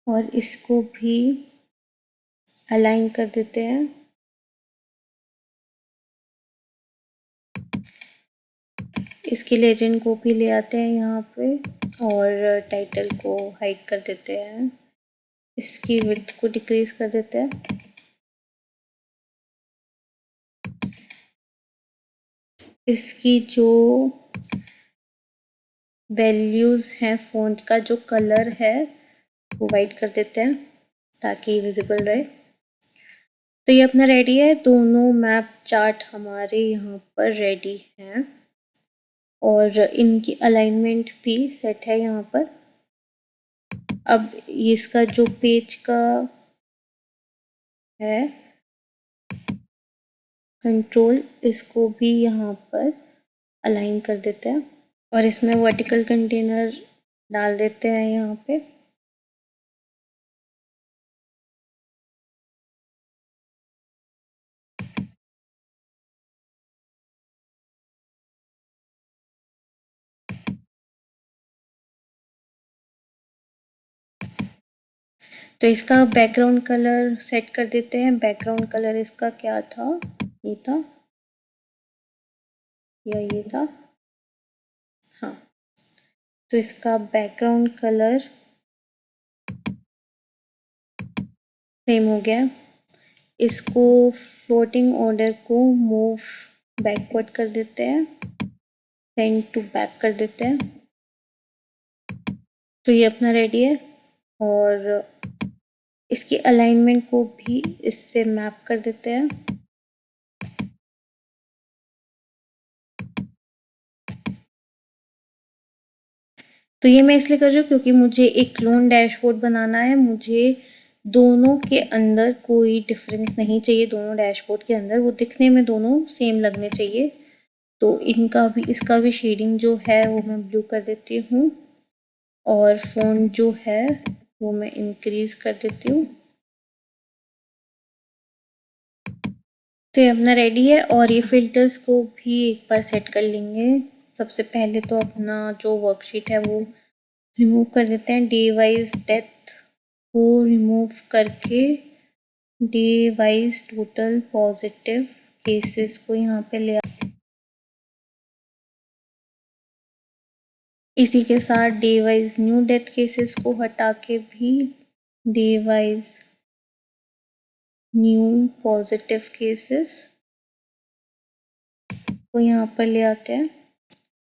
और इसको भी अलाइन कर देते हैं। इसकी लेजेंड को भी ले आते हैं यहाँ पे, और टाइटल को हाइड कर देते हैं। इसकी विड्थ को डिक्रीज कर देते हैं। इसकी जो वैल्यूज़ हैं, फ़ॉन्ट का जो कलर है वो वाइट कर देते हैं ताकि विजिबल रहे। तो ये अपना रेडी है। दोनों मैप चार्ट हमारे यहाँ पर रेडी हैं, और इनकी अलाइनमेंट भी सेट है यहाँ पर। अब इसका जो पेज का है कंट्रोल, इसको भी यहाँ पर अलाइन कर देते हैं, और इसमें वर्टिकल कंटेनर डाल देते हैं यहाँ पे। तो इसका बैकग्राउंड कलर सेट कर देते हैं। बैकग्राउंड कलर इसका क्या था, ये था या ये था, हाँ। तो इसका बैकग्राउंड कलर सेम हो गया। इसको फ्लोटिंग ऑर्डर को मूव बैकवर्ड कर देते हैं, सेंड टू बैक कर देते हैं। तो ये अपना रेडी है, और इसकी अलाइनमेंट को भी इससे मैप कर देते हैं। तो ये मैं इसलिए कर रही हूँ क्योंकि मुझे एक क्लोन डैशबोर्ड बनाना है। मुझे दोनों के अंदर कोई डिफरेंस नहीं चाहिए। दोनों डैशबोर्ड के अंदर वो दिखने में दोनों सेम लगने चाहिए। तो इनका भी, इसका भी शेडिंग जो है वो मैं ब्लू कर देती हूँ और फ़ॉन्ट जो है वो मैं इंक्रीज कर देती हूँ। तो ये अपना रेडी है और ये फिल्टर्स को भी एक बार सेट कर लेंगे। सबसे पहले तो अपना जो वर्कशीट है वो रिमूव कर देते हैं। डे वाइज डेथ को रिमूव करके day wise total positive cases को यहाँ पे ले, इसी के साथ day wise new death cases को हटा के भी day wise new positive cases को यहाँ पर ले आते हैं।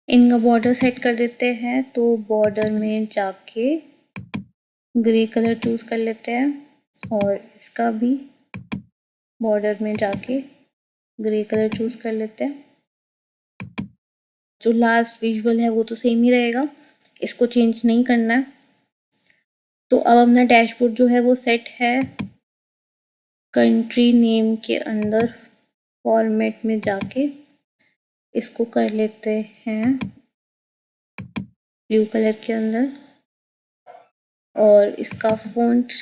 इनका बॉर्डर सेट कर देते हैं। तो बॉर्डर में जाके ग्रे कलर चूज कर लेते हैं और इसका भी बॉर्डर में जाके ग्रे कलर चूज कर लेते हैं। जो लास्ट विजुअल है वो तो सेम ही रहेगा, इसको चेंज नहीं करना है। तो अब अपना डैशबोर्ड जो है वो सेट है। कंट्री नेम के अंदर फॉर्मेट में जाके इसको कर लेते हैं ब्लू कलर के अंदर और इसका फ़ॉन्ट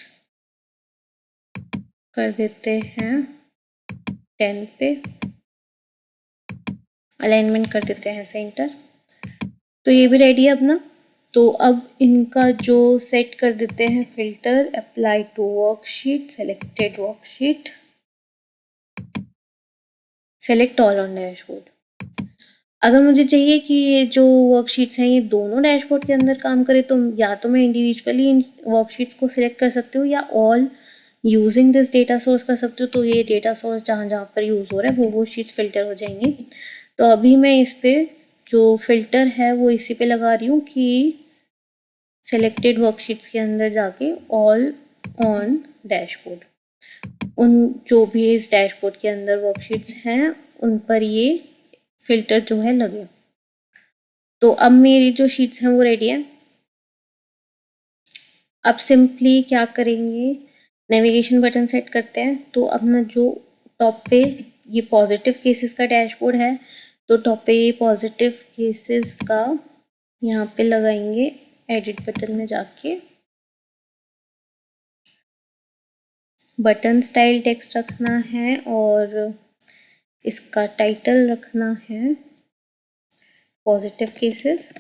कर देते हैं 10 पे, अलाइनमेंट कर देते हैं सेंटर। तो ये भी रेडी है अपना। तो अब इनका जो सेट कर देते हैं filter, apply to worksheet, selected worksheet, select all on dashboard. अगर मुझे चाहिए कि ये जो वर्कशीट्स हैं ये दोनों डैशबोर्ड के अंदर काम करे तो या तो मैं इंडिविजुअली इन वर्कशीट्स को सिलेक्ट कर सकती हूँ या all using this data source कर सकती हूँ। तो ये डेटा सोर्स जहाँ जहाँ पर यूज़ हो रहा है वो शीट्स फिल्टर हो जाएंगी। तो अभी मैं इस पर जो फिल्टर है वो इसी पे लगा रही हूँ कि सेलेक्टेड वर्कशीट्स के अंदर जाके ऑल ऑन डैशबोर्ड, उन जो भी इस डैशबोर्ड के अंदर वर्कशीट्स हैं उन पर ये फिल्टर जो है लगे। तो अब मेरी जो शीट्स हैं वो रेडी है। अब सिंपली क्या करेंगे, नेविगेशन बटन सेट करते हैं। तो अपना जो टॉप पे ये पॉजिटिव केसेस का डैशबोर्ड है, तो टॉप पे ये पॉजिटिव केसेस का यहाँ पे लगाएंगे एडिट बटन में जाके। बटन स्टाइल टेक्स्ट रखना है और इसका टाइटल रखना है पॉजिटिव केसेस।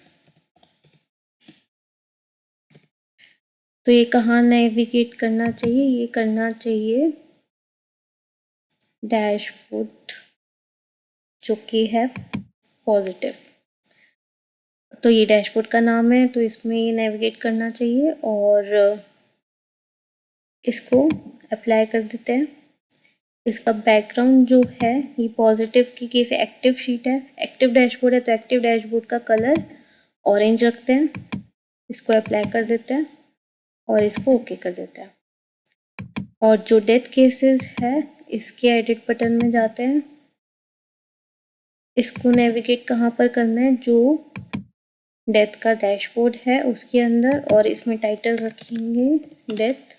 तो ये कहाँ नेविगेट करना चाहिए, ये करना चाहिए डैशबोर्ड जो कि है पॉजिटिव। तो ये डैशबोर्ड का नाम है तो इसमें ये नेविगेट करना चाहिए और इसको अप्लाई कर देते हैं। इसका बैकग्राउंड जो है ये पॉजिटिव की केस एक्टिव शीट है, एक्टिव डैशबोर्ड है, तो एक्टिव डैशबोर्ड का कलर ऑरेंज रखते हैं। इसको अप्लाई कर देते हैं और इसको ओके कर देते हैं। और जो डेथ केसेस है इसके एडिट बटन में जाते हैं। इसको नेविगेट कहाँ पर करना है, जो डेथ का डैशबोर्ड है उसके अंदर, और इसमें टाइटल रखेंगे डेथ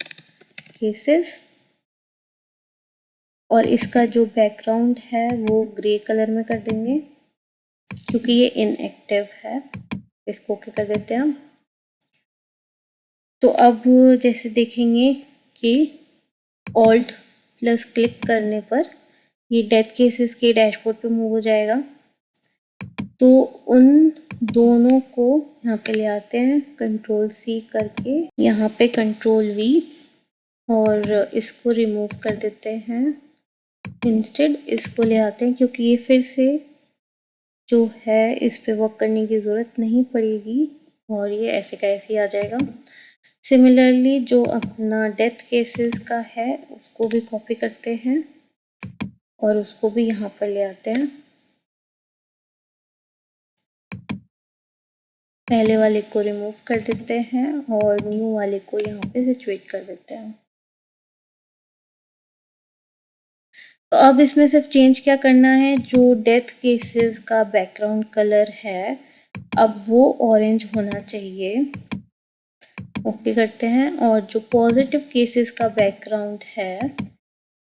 केसेस और इसका जो बैकग्राउंड है वो ग्रे कलर में कर देंगे क्योंकि ये इनएक्टिव है। इसको ओके कर देते हैं हम। तो अब जैसे देखेंगे कि ऑल्ट प्लस क्लिक करने पर ये डेथ केसेस के डैशबोर्ड पे मूव हो जाएगा। तो उन दोनों को यहाँ पे ले आते हैं, कंट्रोल सी करके यहाँ पे कंट्रोल वी, और इसको रिमूव कर देते हैं। इंस्टेड इसको ले आते हैं क्योंकि ये फिर से जो है इस पे वर्क करने की ज़रूरत नहीं पड़ेगी और ये ऐसे का ऐसे ही आ जाएगा। सिमिलरली जो अपना डेथ केसेस का है उसको भी कॉपी करते हैं और उसको भी यहाँ पर ले आते हैं। पहले वाले को रिमूव कर देते हैं और न्यू वाले को यहाँ पे सिचुएट कर देते हैं। तो अब इसमें सिर्फ चेंज क्या करना है, जो डेथ केसेस का बैकग्राउंड कलर है अब वो ऑरेंज होना चाहिए। ओके करते हैं। और जो पॉजिटिव केसेस का बैकग्राउंड है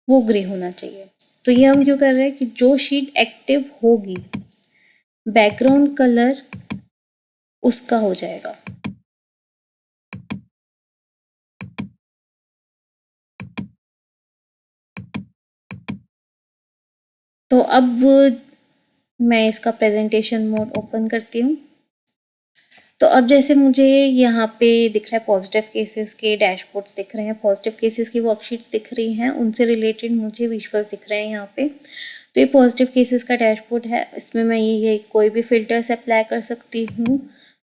वो ग्रे होना चाहिए। तो ये हम क्यों कर रहे हैं कि जो शीट एक्टिव होगी बैकग्राउंड कलर उसका हो जाएगा। तो अब मैं इसका प्रेजेंटेशन मोड ओपन करती हूँ। तो अब जैसे मुझे यहाँ पे दिख रहा है पॉजिटिव केसेस के डैशबोर्ड्स दिख रहे हैं, पॉजिटिव केसेस की वर्कशीट्स दिख रही हैं, उनसे रिलेटेड मुझे विजुअल्स दिख रहे हैं यहाँ पे। तो ये पॉजिटिव केसेस का डैशबोर्ड है। इसमें मैं ये कोई भी फिल्टर्स अप्लाई कर सकती हूँ।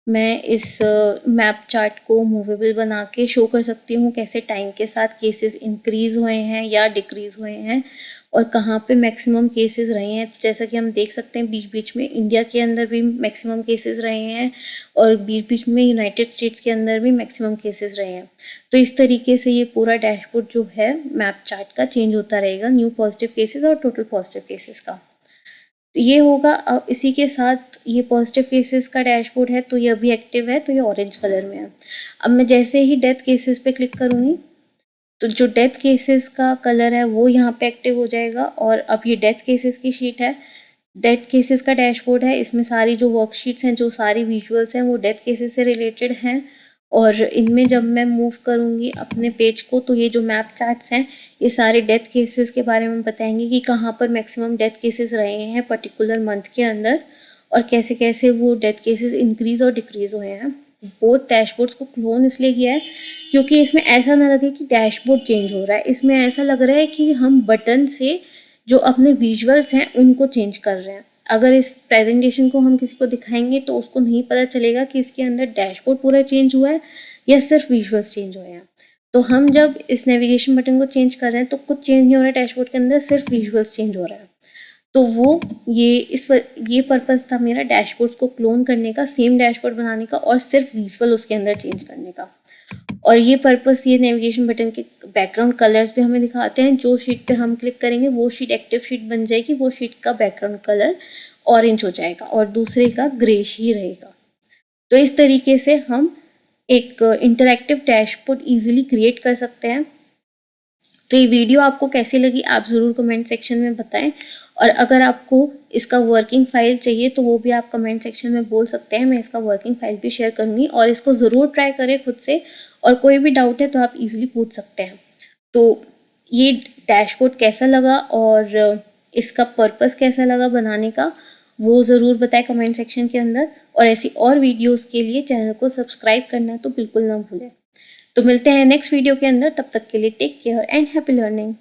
मैं इस मैप चार्ट को मूवेबल बना के शो कर सकती हूँ कैसे टाइम के साथ केसेस इंक्रीज हुए हैं या डिक्रीज हुए हैं और कहाँ पे मैक्सिमम केसेस रहे हैं। तो जैसा कि हम देख सकते हैं बीच बीच में इंडिया के अंदर भी मैक्सिमम केसेस रहे हैं और बीच बीच में यूनाइटेड स्टेट्स के अंदर भी मैक्सिमम केसेस रहे हैं। तो इस तरीके से ये पूरा डैशबोर्ड जो है मैप चार्ट का चेंज होता रहेगा, न्यू पॉजिटिव केसेस और टोटल पॉजिटिव केसेस का। तो ये होगा। अब इसी के साथ ये पॉजिटिव केसेस का डैशबोर्ड है, तो ये अभी एक्टिव है, तो ये ऑरेंज कलर में है। अब मैं जैसे ही डेथ केसेस पे क्लिक करूँगी तो जो डेथ केसेस का कलर है वो यहाँ पे एक्टिव हो जाएगा। और अब ये डेथ केसेस की शीट है, डेथ केसेस का डैशबोर्ड है। इसमें सारी जो वर्कशीट्स हैं, जो सारी विजुअल्स हैं वो डेथ केसेस से रिलेटेड हैं। और इनमें जब मैं मूव करूँगी अपने पेज को तो ये जो मैप चार्ट्स हैं ये सारे डेथ केसेस के बारे में बताएंगे कि कहाँ पर मैक्सिमम डेथ केसेस रहे हैं पर्टिकुलर मंथ के अंदर और कैसे कैसे वो डेथ केसेस इंक्रीज और डिक्रीज हुए हैं। बोथ डैशबोर्ड्स को क्लोन इसलिए किया है क्योंकि इसमें ऐसा ना लगे कि डैशबोर्ड चेंज हो रहा है, इसमें ऐसा लग रहा है कि हम बटन से जो अपने विजुअल्स हैं उनको चेंज कर रहे हैं। अगर इस प्रेजेंटेशन को हम किसी को दिखाएंगे तो उसको नहीं पता चलेगा कि इसके अंदर डैशबोर्ड पूरा चेंज हुआ है या सिर्फ विजुअल्स चेंज हुए हैं। तो हम जब इस नेविगेशन बटन को चेंज कर रहे हैं तो कुछ चेंज नहीं हो रहा है डैशबोर्ड के अंदर, सिर्फ विजुअल्स चेंज हो रहा है। तो वो ये पर्पस था मेरा डैशबोर्ड्स को क्लोन करने का, सेम डैशबोर्ड बनाने का और सिर्फ विजुअल उसके अंदर चेंज करने का। और ये पर्पस ये नेविगेशन बटन के बैकग्राउंड कलर्स भी हमें दिखाते हैं। जो शीट पे हम क्लिक करेंगे वो शीट एक्टिव शीट बन जाएगी, वो शीट का बैकग्राउंड कलर ऑरेंज हो जाएगा और दूसरे का ग्रेश ही रहेगा। तो इस तरीके से हम एक इंटरैक्टिव डैशबोर्ड इजीली क्रिएट कर सकते हैं। तो ये वीडियो आपको कैसी लगी आप ज़रूर कमेंट सेक्शन में बताएं और अगर आपको इसका वर्किंग फ़ाइल चाहिए तो वो भी आप कमेंट सेक्शन में बोल सकते हैं, मैं इसका वर्किंग फ़ाइल भी शेयर करूँगी और इसको ज़रूर ट्राई करें खुद से और कोई भी डाउट है तो आप इजीली पूछ सकते हैं। तो ये डैशबोर्ड कैसा लगा और इसका पर्पस कैसा लगा बनाने का वो ज़रूर बताएं कमेंट सेक्शन के अंदर और ऐसी और वीडियोज़ के लिए चैनल को सब्सक्राइब करना तो बिल्कुल ना भूलें। तो मिलते हैं नेक्स्ट वीडियो के अंदर, तब तक के लिए take care and happy learning.